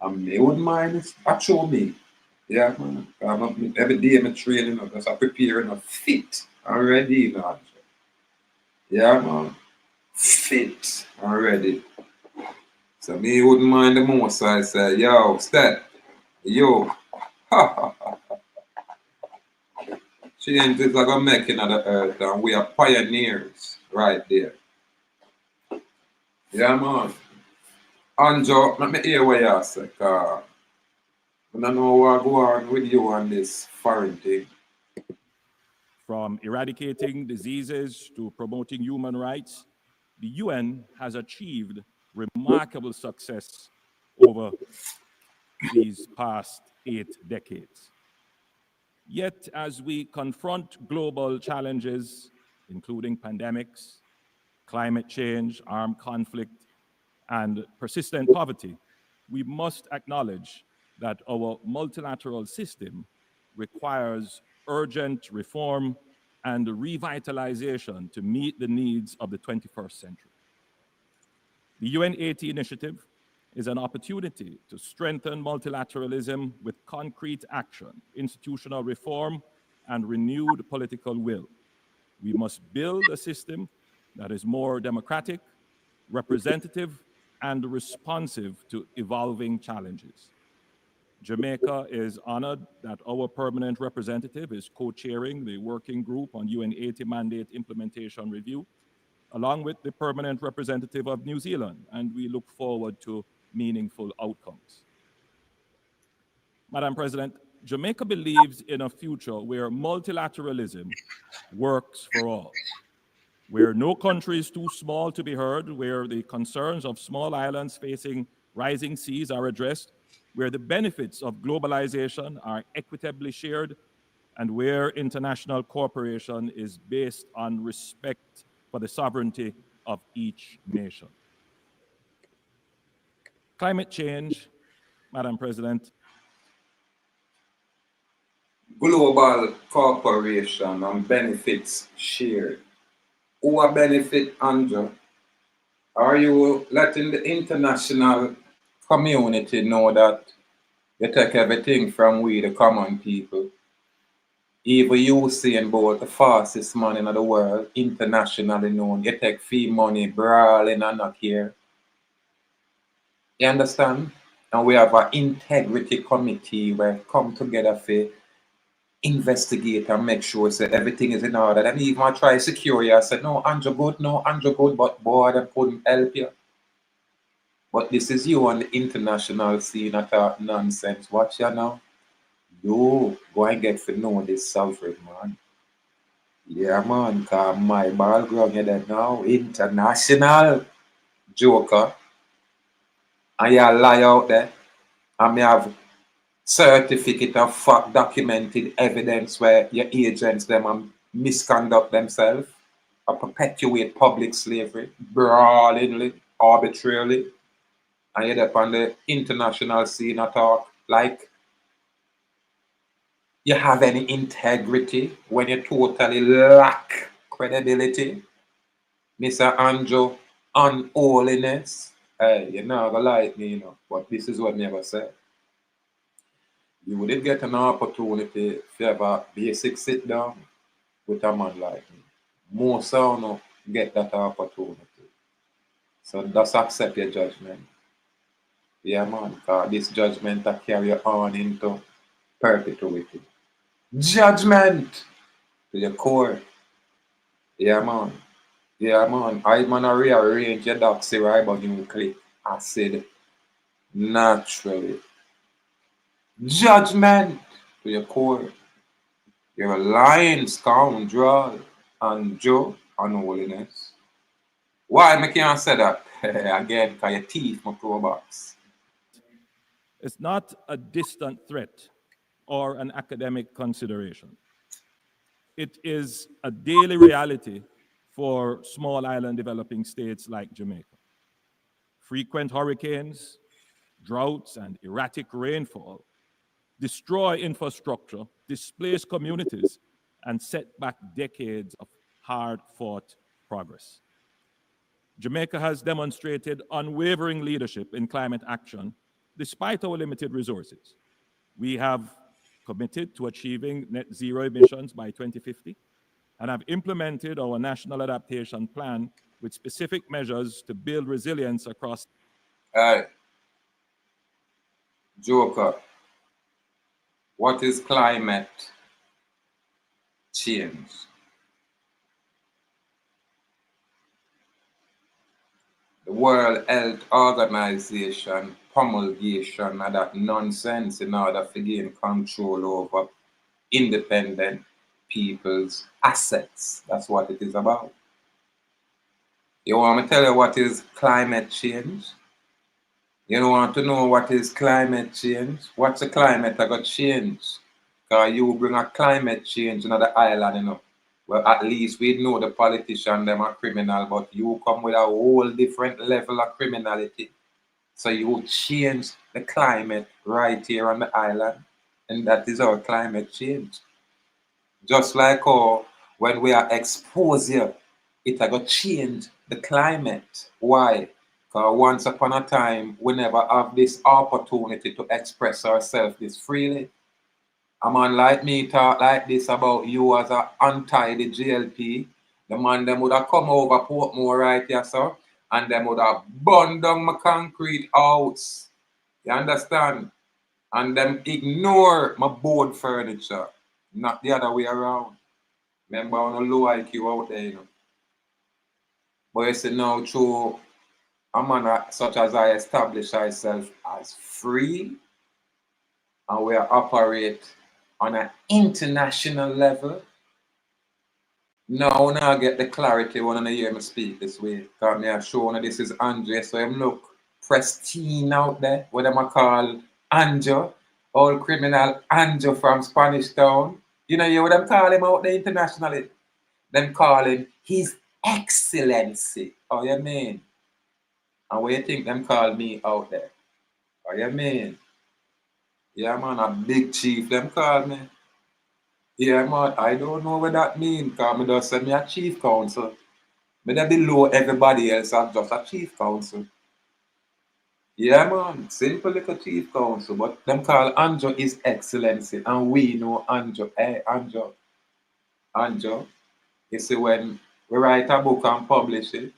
And me wouldn't mind it show me. Yeah man. Every day I'm training just preparing a fit and ready now. Yeah man. Fit and ready. So me wouldn't mind the most I say, yo, step, yo, changes are gonna make in the earth and we are pioneers right there. Yeah man. Andrew, let me hear what you say, cause I don't know what go on with you on this foreign thing. From eradicating diseases to promoting human rights, the UN has achieved remarkable success over these past 8 decades. Yet, as we confront global challenges, including pandemics, climate change, armed conflict, and persistent poverty, we must acknowledge that our multilateral system requires urgent reform and revitalization to meet the needs of the 21st century. The UN80 initiative is an opportunity to strengthen multilateralism with concrete action, institutional reform, and renewed political will. We must build a system that is more democratic, representative, and responsive to evolving challenges. Jamaica is honored that our permanent representative is co-chairing the working group on UN80 mandate implementation review. along with the permanent representative of New Zealand, and we look forward to meaningful outcomes. Madam President, Jamaica believes in a future where multilateralism works for all, where no country is too small to be heard, where the concerns of small islands facing rising seas are addressed, where the benefits of globalization are equitably shared, and where international cooperation is based on respect for the sovereignty of each nation. Climate change, Madam President. Global cooperation and benefits shared. Who are benefit, Andrew? Are you letting the international community know that you take everything from we, the common people? Even you seeing both the fastest man in the world, internationally known, you take fee money, brawling and not here. You understand? And we have an integrity committee where come together for investigate and make sure that everything is in order. And even I try to secure you, I said, no, Andrew good, but boy, they couldn't help you. But this is you on the international scene that talk nonsense. Watch you now. You go and get to know this sovereign man. Yeah, man, cause my background you there now, international joker. And you lie out there. And me have certificate of fact documented evidence where your agents them and misconduct themselves or perpetuate public slavery, brawlingly, arbitrarily. And you're up on the international scene at talk like you have any integrity when you totally lack credibility. Mr. Andrew, unholiness. Hey, you're not gonna like me, you know, but this is what me ever said. You wouldn't get an opportunity if you have a basic sit down with a man like me. Most of you get that opportunity. So just accept your judgment. Yeah, man, because this judgment that carry on into perpetuity. Judgment to your core. Yeah, man. Yeah, man. I man a rearrange your doxy right, but you click acid naturally. Judgment to your core. You're a lying scoundrel and Joe unholiness. Why I can't say that? Again, because your teeth my box. It's not a distant threat or an academic consideration. It is a daily reality for small island developing states like Jamaica. Frequent hurricanes, droughts, and erratic rainfall destroy infrastructure, displace communities, and set back decades of hard-fought progress. Jamaica has demonstrated unwavering leadership in climate action despite our limited resources. We have committed to achieving net zero emissions by 2050 and have implemented our national adaptation plan with specific measures to build resilience across. Hey, Joker, what is climate change? The World Health Organization promulgation of that nonsense in order to gain control over independent people's assets. That's what it is about. You want me to tell you what is climate change? You don't want to know what is climate change? What's the climate that got change? Because you bring a climate change in the island, you know. Well, at least we know the politician, them are criminal, but you come with a whole different level of criminality. So you change the climate right here on the island, and that is our climate change. Just like how when we are exposure, it will change the climate. Why? Because once upon a time, we never have this opportunity to express ourselves this freely. A man like me talk like this about you as an anti the GLP. The man them would have come over Portmore right here, sir, and them would have burned down my concrete house. You understand? And them ignore my board furniture, not the other way around. Remember on a low IQ out there, you know. But you see now through a manner such as I establish myself as free, and we operate on an international level. Now I get the clarity when I hear me speak this way. Because me have shown this is Andre, so him look pristine out there. What them I call Anjo, old criminal Anjo from Spanish Town. You know, you what them call him out there internationally? Them call him His Excellency. Oh, you mean? And what you think them call me out there? Oh, you mean? Yeah, man, a big chief, them call me. Yeah, man, I don't know what that means, because I just say me a chief counsel. Me dey below everybody else as just a chief counsel. Yeah, man, simple little chief counsel, but them call Anjo His Excellency, and we know Anjo. Hey, Anjo, you see, when we write a book and publish it,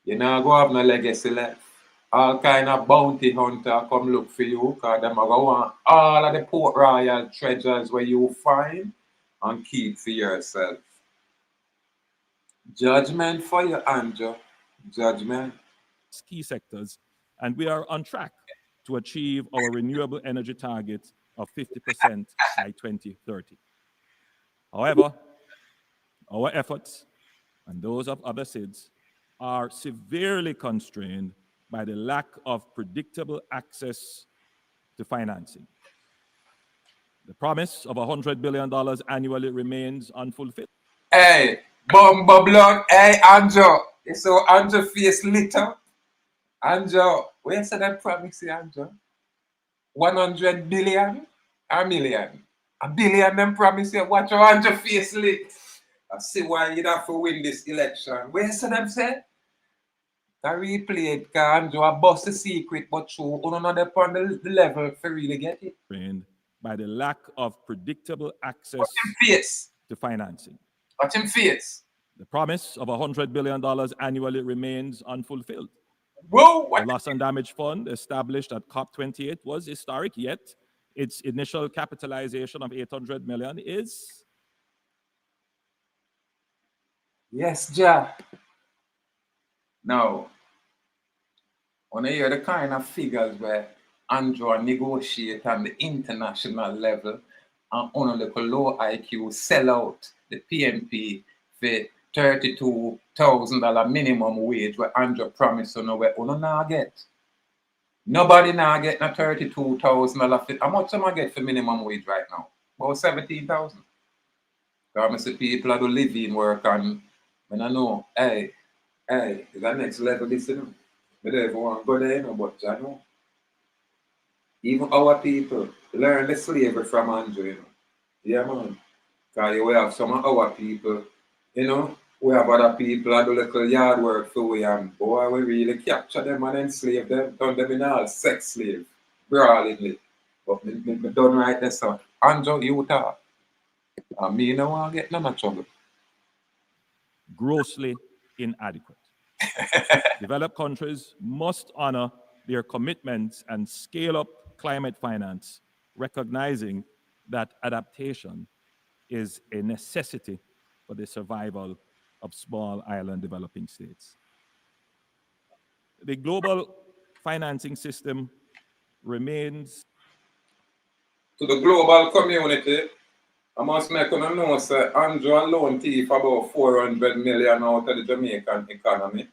you know, go have no legacy left. All kind of bounty hunter come look for you, because them are going to want all of the Port Royal treasures where you find and keep for yourself. Judgment for you, Anjo. Judgment. Key sectors, and we are on track to achieve our renewable energy target of 50% by 2030. However, our efforts and those of other SIDS are severely constrained by the lack of predictable access to financing. The promise of $100 billion annually remains unfulfilled. Hey, Bumba Blood. Hey, Anjo. You saw Anjo face lit up. Anjo, where said that promise, Anjo? 100 billion? A million? A billion them promise you. Watch your Anjo face lit. I see why you'd have to win this election. Where said them say? I replay it, because Anjo a bust the secret, but you don't know upon the level for really get it. By the lack of predictable access to financing. Watch him face. The promise of $100 billion annually remains unfulfilled. Whoa! The Loss and Damage Fund, established at COP28, was historic, yet its initial capitalization of $800 million is... Yes, Ja. Now, when I hear the kind of figures where Andrew negotiate on the international level and on a little low IQ sell out the PMP for $32,000 minimum wage where Andrew promised you know where you now get. Nobody now get no $32,000. How much am I get for minimum wage right now? About $17,000. Because I see people are do living work and when I know, hey, is that next level this, you know? I don't even want to go there, you know, but I know. Even our people learn the slavery from Andrew, you know. Yeah, man. Because we have some of our people, you know, we have other people that do little yard work for we, and boy, we really capture them and enslave them, turn them in all sex slave, brawlingly. But me done right there, son. Andrew, you talk. And me no want to get none of trouble. Grossly inadequate. Developed countries must honor their commitments and scale up climate finance, recognizing that adaptation is a necessity for the survival of small island developing states. The global financing system remains... To the global community, I must make you know, sir, Andrew alone thief about 400 million out of the Jamaican economy.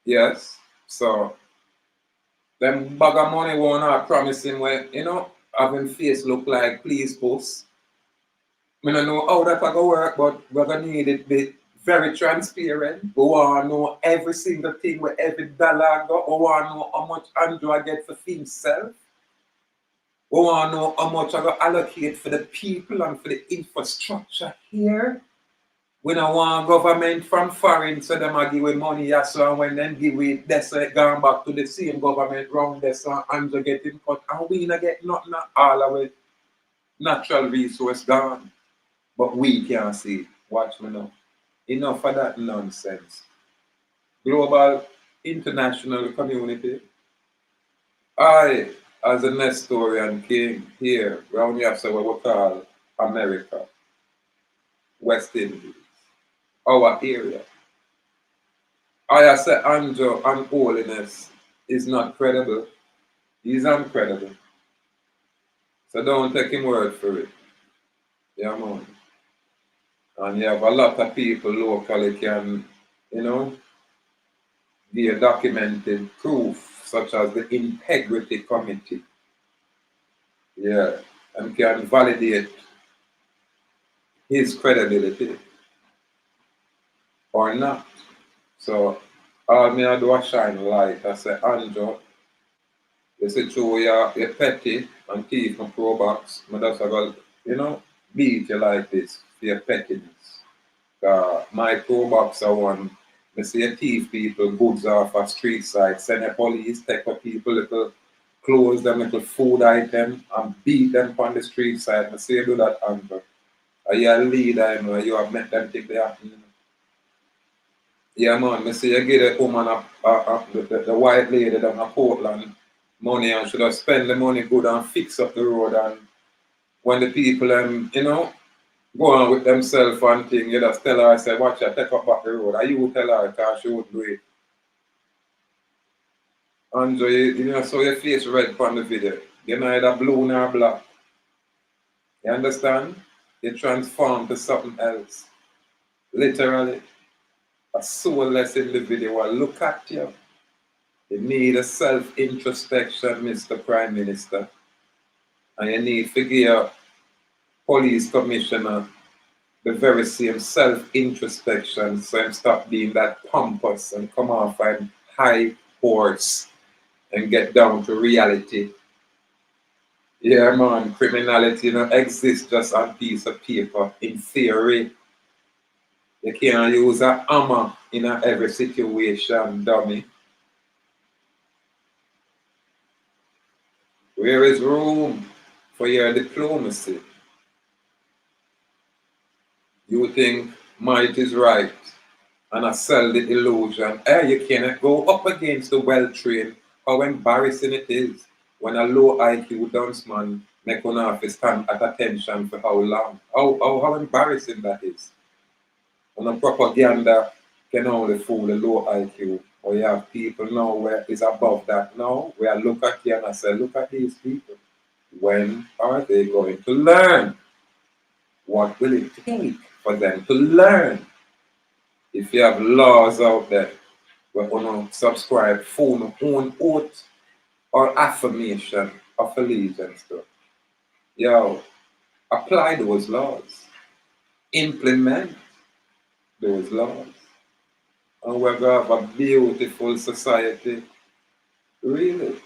Yes, so them bag of money won't have promising where, you know, having face look like police posts. I don't know how that going to work, but we're going to need it be very transparent. We want to know every single thing where every dollar go. We want to know how much Andrew get for himself. We want to know how much I got allocate for the people and for the infrastructure here. We don't want government from foreign, so them give we money, yes, so and when them give we this, so it gone back to the same government round this, so Andrew getting cut, and we not get nothing all of it. Natural resource gone. But we can't see it. Watch me now. Enough of that nonsense. Global, international community. I, as a Nestorian king here, round here, so what we call America, West Indies, our area. I say Andrew and holiness is not credible. He's uncredible. So don't take him word for it. Yeah, man. And you have a lot of people locally can, you know, give documented proof, such as the integrity committee. Yeah, and can validate his credibility or not. So all me I do a shine light. I say, Andrew, you say true, you're petty and thief and pro box. But that's about, you know, beat you like this for your pettiness. My pro boxer one, I see a thief people goods off a street side, send a police, take a people little clothes, them little food item and beat them on the street side. I say you do that, Andrew. Are you a leader, you know, you have met them think they happen, you know. Yeah, man, I say you give the woman, the white lady down in Portland money and should have spent the money good and fix up the road. And when the people, you know, go on with themselves and thing, you just tell her, I say, watch her, take up back the road. And you tell her, because she wouldn't do it. Andrew, you know, so your face red on the video. You're neither blue nor black. You understand? You transform to something else. Literally. A soulless individual. Look at you. You need a self-introspection, Mr. Prime Minister. And you need to give police commissioner the very same self-introspection so him stop being that pompous and come off and high horse and get down to reality. Yeah, man, criminality don't exist just on a piece of paper. In theory, you can't use a hammer in every situation, dummy. Where is room for your diplomacy? You think might is right and I sell the illusion. You cannot go up against the well-trained. How embarrassing it is when a low IQ dunceman make one office stand at attention for how long. How embarrassing that is. When a propaganda can only fool a low IQ. Or you have people now where it's above that now, where I look at you and I say, look at these people. When are they going to learn? What will it take for them to learn? If you have laws out there where you don't subscribe for own oath or affirmation of allegiance to, yo, apply those laws. Implement those laws. And we're going to have a beautiful society. Really.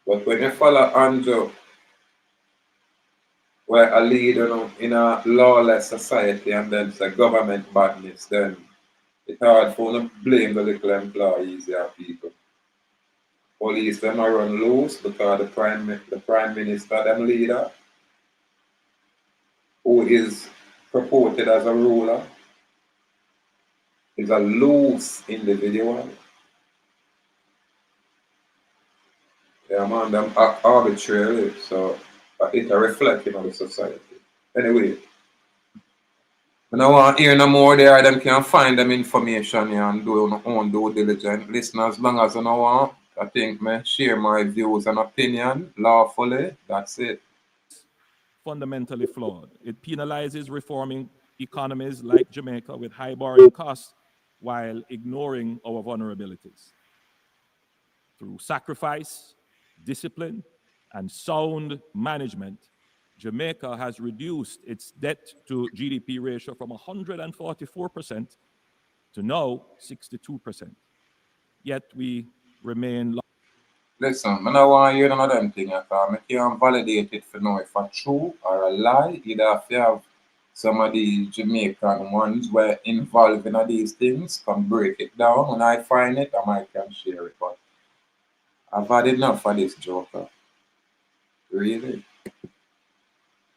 But when you follow Andrew, where a leader in a lawless society and then say government badness, then it's hard for them to blame the little employees, yeah, people. Police them are run loose because the prime minister, them leader, who is purported as a ruler, is a loose individual. Yeah, man, them act arbitrarily, so it's a reflection of the society. Anyway, when I want to hear no more there, them can find them information here and do your own due diligence. Listen, as long as I know want, I think me share my views and opinion lawfully. That's it. Fundamentally flawed. It penalizes reforming economies like Jamaica with high borrowing costs while ignoring our vulnerabilities. Through sacrifice, discipline, and sound management, Jamaica has reduced its debt to GDP ratio from 144% to now 62%. Yet we remain. Listen, I don't want to hear none of them things because I can't validate it for know if it's true or a lie. Either if you have some of these Jamaican ones where involved in these things, can break it down. When I find it, I might can share it. But I've had enough of this joker. Really.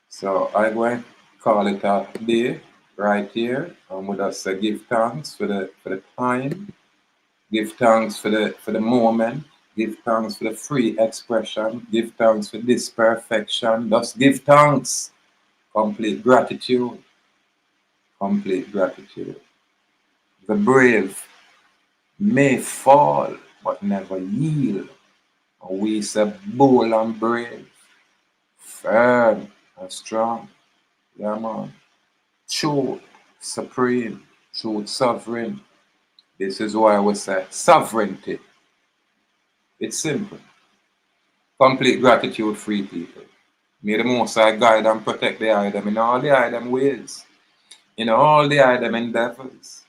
So I'm going to call it a day right here. And we'll just say give thanks for the time. Give thanks for the moment. Give thanks for the free expression. Give thanks for this perfection. Just give thanks. Complete gratitude. Complete gratitude. The brave may fall, but never yield. And we say bold and brave, firm and strong. Yeah, man. Truth supreme, truth sovereign. This is why we say sovereignty. It's simple. Complete gratitude free people. May the Most High guide and protect the item in all the item ways, in all the item endeavors.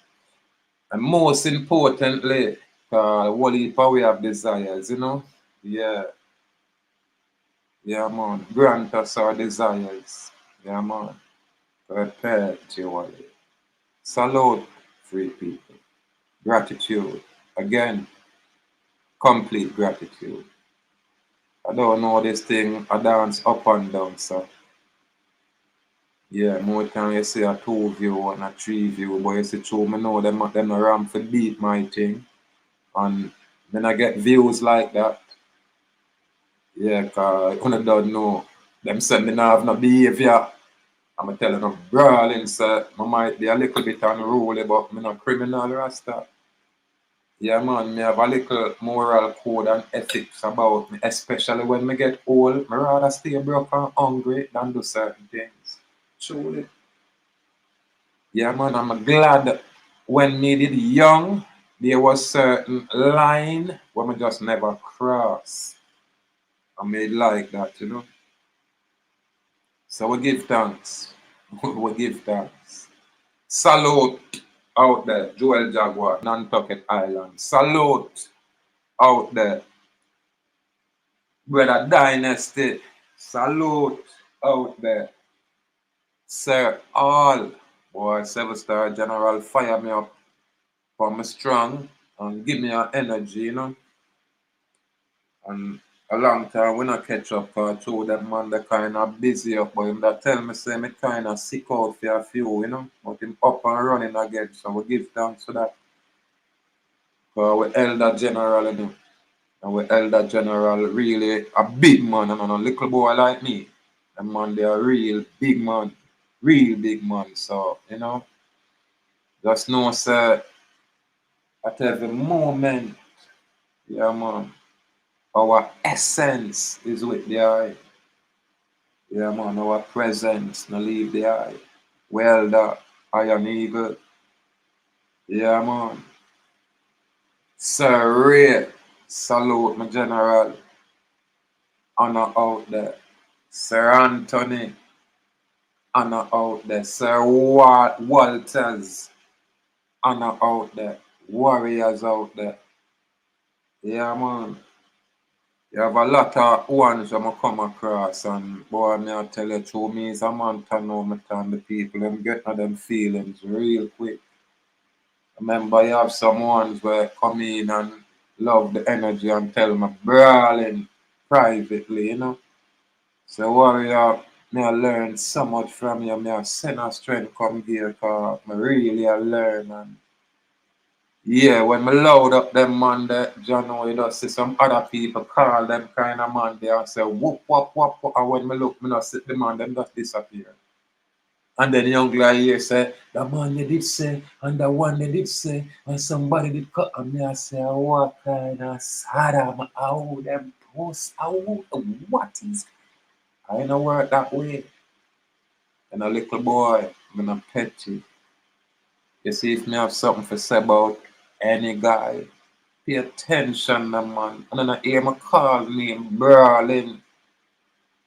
And most importantly, what heap we have desires, you know? Yeah, yeah, man. Grant us our desires. Yeah, man. Perpetually. Salute, free people. Gratitude. Again, complete gratitude. I don't know this thing, I dance up and down, so. Yeah, more time you see a 2 view and a 3 view, but you see true, I know them around for beat my thing. And when I get views like that, yeah, cause I don't know. Them say me not have no behavior. I'm telling them brawling, so I might be a little bit unruly, but I'm not criminal rasta. Yeah, man, me have a little moral code and ethics about me, especially when me get old. Me rather stay broke and hungry than do certain things. Truly. Yeah, man, I'm glad when me did young, there was certain line where me just never cross. I made like that, you know. So we give thanks. We give thanks. Salute out there, Joel Jaguar, Nantucket Island. Salute out there, Brother Dynasty. Salute out there, Sir All. Boy, 7-star General, fire me up for me strong and give me an energy, you know. And a long time when I catch up, two them man they kind of busy up, but him that tell me say me kind of sick out for a few, you know. But him up and running again, so we give thanks for that. We elder general, you know. And we elder general really a big man and a little boy like me. And man, they are real big man. Real big man. So, you know, just know sir at every moment, yeah man, our essence is with the eye. Yeah man, our presence no leave the eye. Well that iron eagle. Yeah man. Sir Ray, salute my general. Honor out there. Sir Anthony, honor out there. Sir Walters, honor out there. Warriors out there. Yeah man. You have a lot of ones that I come across and boy me I tell you true, me is a man to know me turn the people them get on them feelings real quick. Remember you have some ones where come in and love the energy and tell me brawling privately, you know. So warrior, me I learn so much from you, me I send a strength come here cause me really I learn and yeah, when me load up them man that you know you just see some other people call them kind of man there and say whoop whoop whoop whoop, and when me look me not see the man them just disappear. And then the young guy here say, the man you did say, and the one they did say, and somebody did cut and me I say, what kind of Saddam, how them post, how, what is, I ain't no work that way. And a little boy, I'm not petty. You see if me have something to say about any guy, pay attention, man. And then I hear me call name brawling.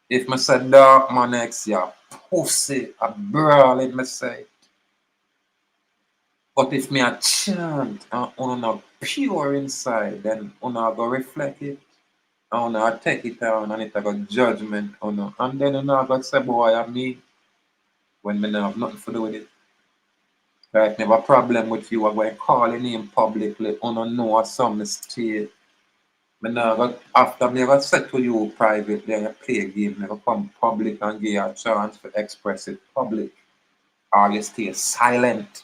If me say dark man next year, pussy, a brawling me say. But if me a chant and una pure inside, then una go reflect it. And una take it down and it a go judgment una. And then una go say boy I me when me not have nothing to do with it. Right, me have a problem with you, I go and call your name publicly, una know some mistake. Me now go, after me I go say to you privately and you play a game, me go come public and give you a chance to express it public. Or you stay silent.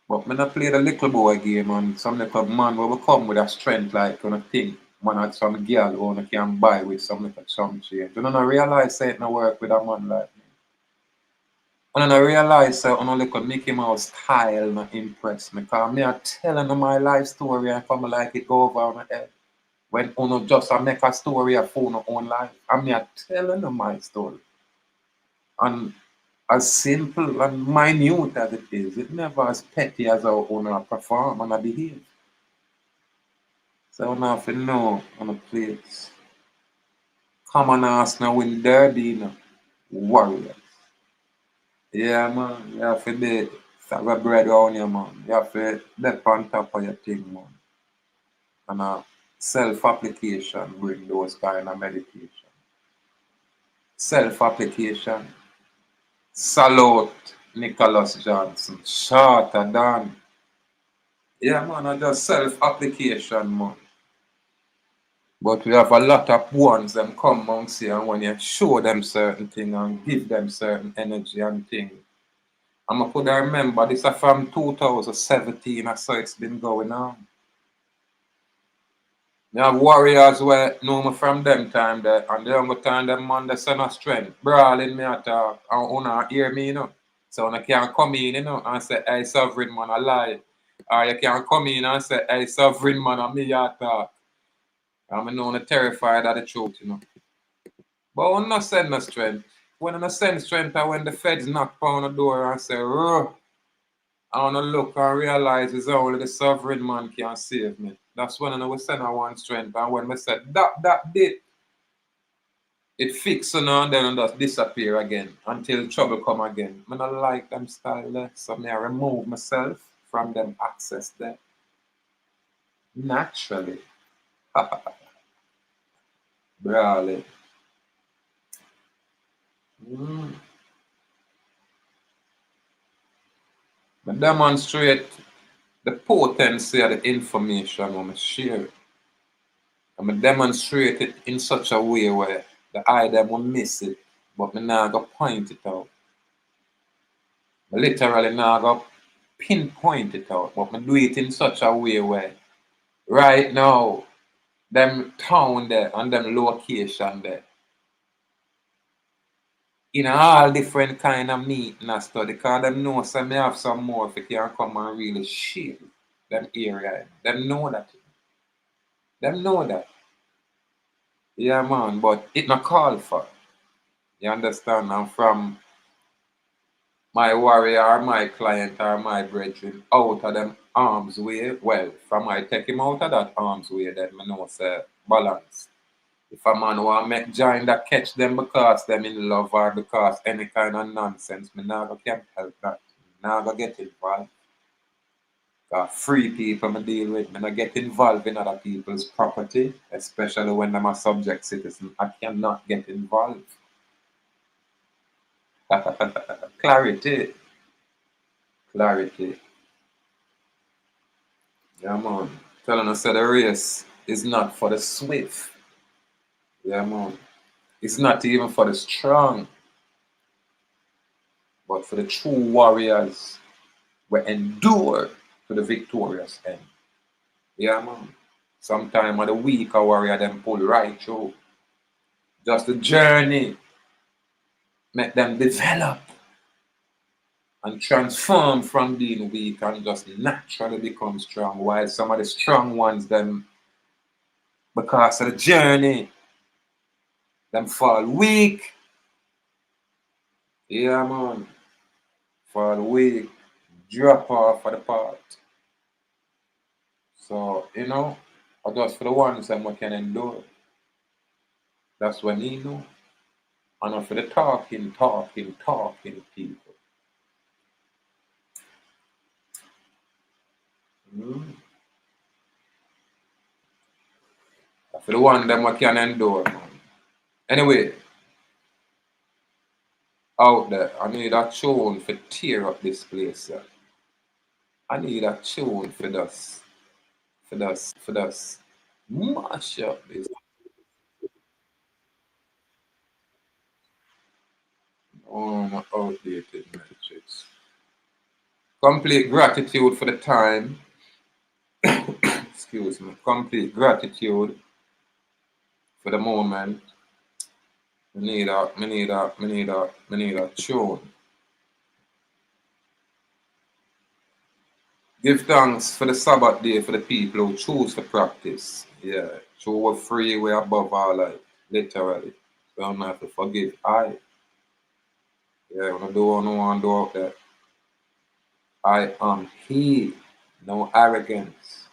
But me not play the little boy game and some little man will come with a strength like you think man had some girl who can buy with some little some change. You don't realize say it no work with a man like me. And I realize that on look at Mickey Mouse style not impress me. Because me are telling them my life story and come like it go over my head. When uno just make a story of uno own life. And me are telling them my story. And as simple and minute as it is, it never as petty as how uno perform and I behave. So I have to know on the place. Come on ask now win derby, you know. Warriors. Yeah, man. You have to be have a bread around you, man. You have to step on top of your thing, man. And self-application bring those kind of meditation. Self-application. Salute Nicholas Johnson. Shorter than. Yeah, man, I just self-application, man. But we have a lot of ones them come amongst here and when you show them certain things and give them certain energy and things. And I could remember this is from 2017, I saw it's been going on. You have warriors where know me from them time there, and the younger time them man they send a strength, brawling me at and una hear me, you know. So una can come in, you know, and say, hey sovereign man, I lie. Or you can come in and say, hey sovereign man, I me talk. I'm know terrified of the truth, you know. But when not send no strength, when I send strength and when the feds knock on the door and say, "Ruh," I wanna look and realize it's only the sovereign man can save me. That's when I will send a one strength. And when I said that bit, it fix and then it just disappear again until trouble come again. I don't like them style there. So I remove myself from them access there. Naturally. Brawling. I demonstrate the potency of the information when I share it. And I demonstrate it in such a way where the eye them will miss it, but me now go point it out. I literally now go pinpoint it out, but me do it in such a way where right now, them town there and them location there, in all different kind of meeting and study, because them know some me have some more if you can come and really shield them area. Them know that. Them know that. Yeah, man, but it not call for. You understand? And from my warrior or my client or my brethren out of them arm's way, well, from I take him out of that arm's way, then I know say balance. If a man want make join that catch them because them in love or because any kind of nonsense, me never can help that. Never get involved. Free people me deal with, me not get involved in other people's property, especially when I'm a subject citizen. I cannot get involved. Clarity. Clarity. Yeah, man. Telling us that the race is not for the swift. Yeah, man. It's not even for the strong, but for the true warriors will endure to the victorious end. Yeah, man. Sometimes the weaker warrior them pull right through. Just the journey make them develop and transform from being weak and just naturally become strong. While some of the strong ones, them, because of the journey, them fall weak. Yeah, man. Fall weak. Drop off of the path. So, you know, or just for the ones that we can endure. That's when you know. And for the talking people. For the one that we can endure, man. Anyway, out there, I need a tune for tear up this place, sir. I need a tune for this. Mash up this. Oh, no outdated metrics. Complete gratitude for the time. Excuse me. Complete gratitude for the moment. Me need a tune. Give thanks for the Sabbath day for the people who choose to practice. Yeah, so we're free, we're above all, like, literally. So I'm not to forgive. Yeah, when I do what I want to do out there. I am He. No arrogance.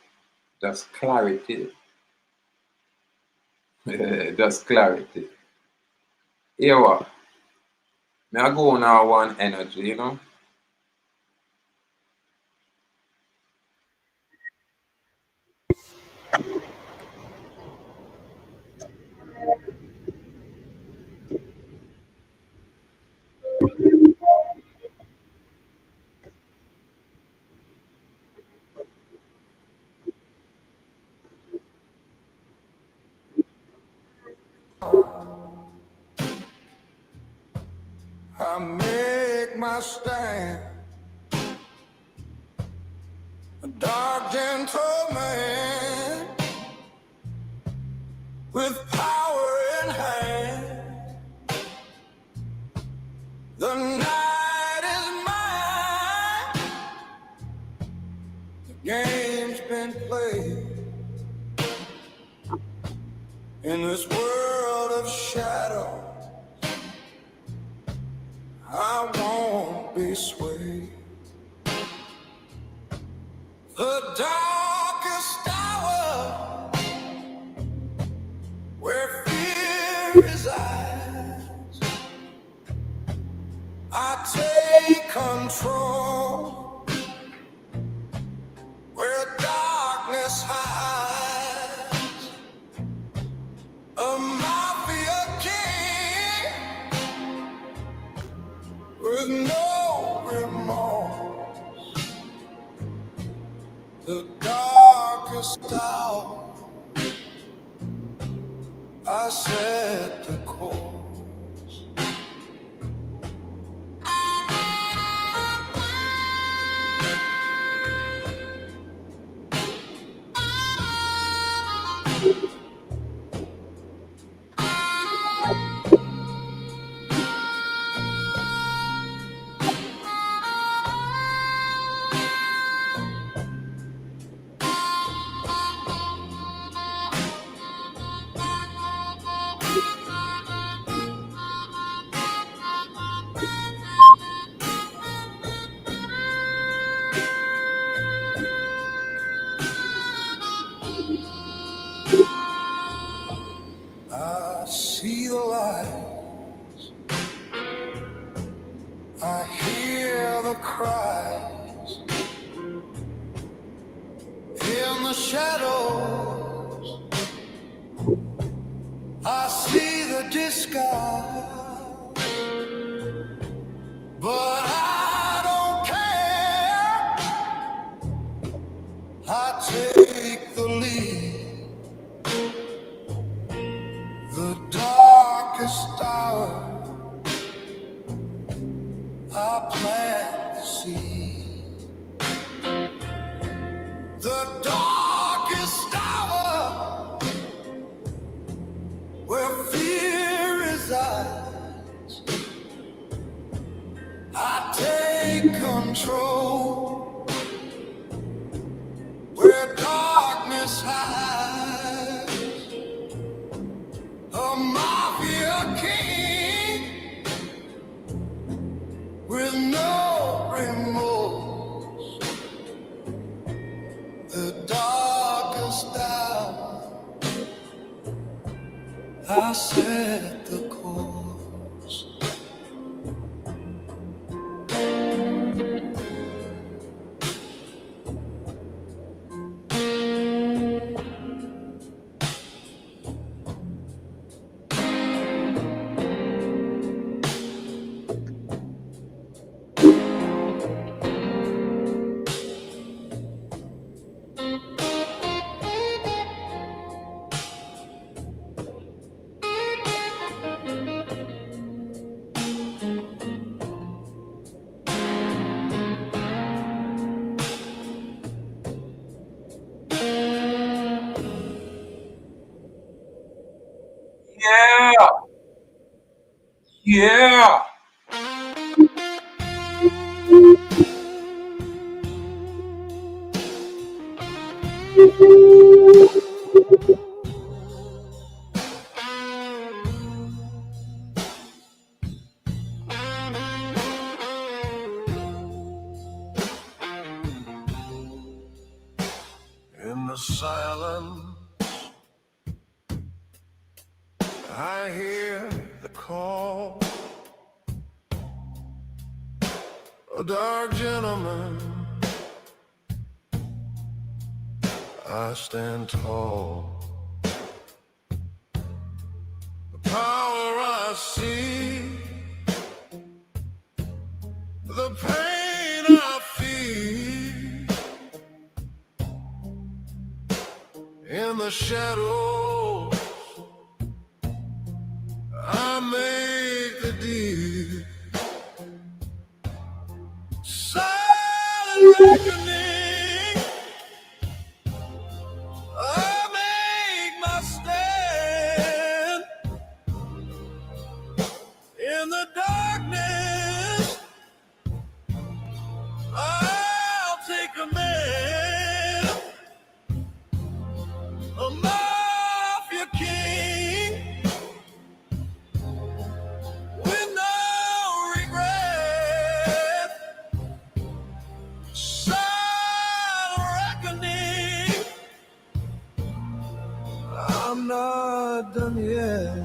Just clarity. Just clarity. Here what? May I go now one energy, you know? I make my stand, a dark gentleman with power in hand. The night is mine, the game's been played. In this world of shadow, I won't be swayed. The darkest hour, where fear resides, I take control. Where darkness hides, a mafia king with no remorse. The darkest hour, I set the course. I see the lights, I hear the cries. In the shadows, I see the disguise. But I don't care, I take the lead. The darkest hour, I plant the seed. The darkest hour, where fear resides, I take control. Where darkness hides, a mafia king with no remorse. The darkest hour, I set the course. Yeah! Yeah! In the silence, I hear the call. A dark gentleman, I stand tall. The power I see, the pain I feel, in the shadows, I make the deal. Silent reckoning, I make my stand. In the darkness, I'll take command. A mafia king with no regret. Silent reckoning, I'm not done yet.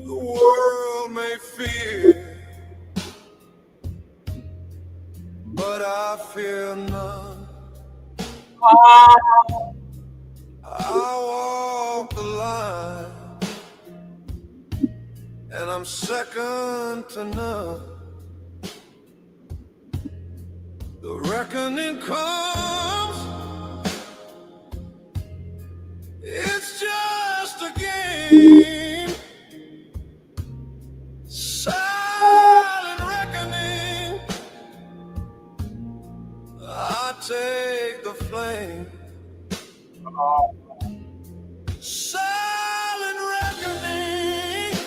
The world may fear, but I fear none. I walk the line, and I'm second to none. The reckoning comes, it's just a game. Silent reckoning, I take the flame. Silent reckoning,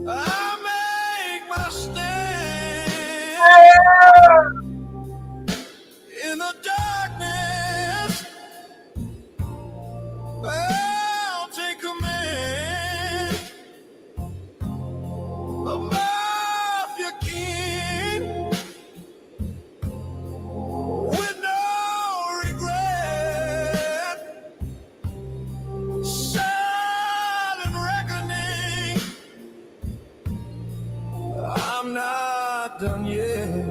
I make my stand. In the darkness, I'll take command. A mafia king with no regret. Silent reckoning, I'm not done yet.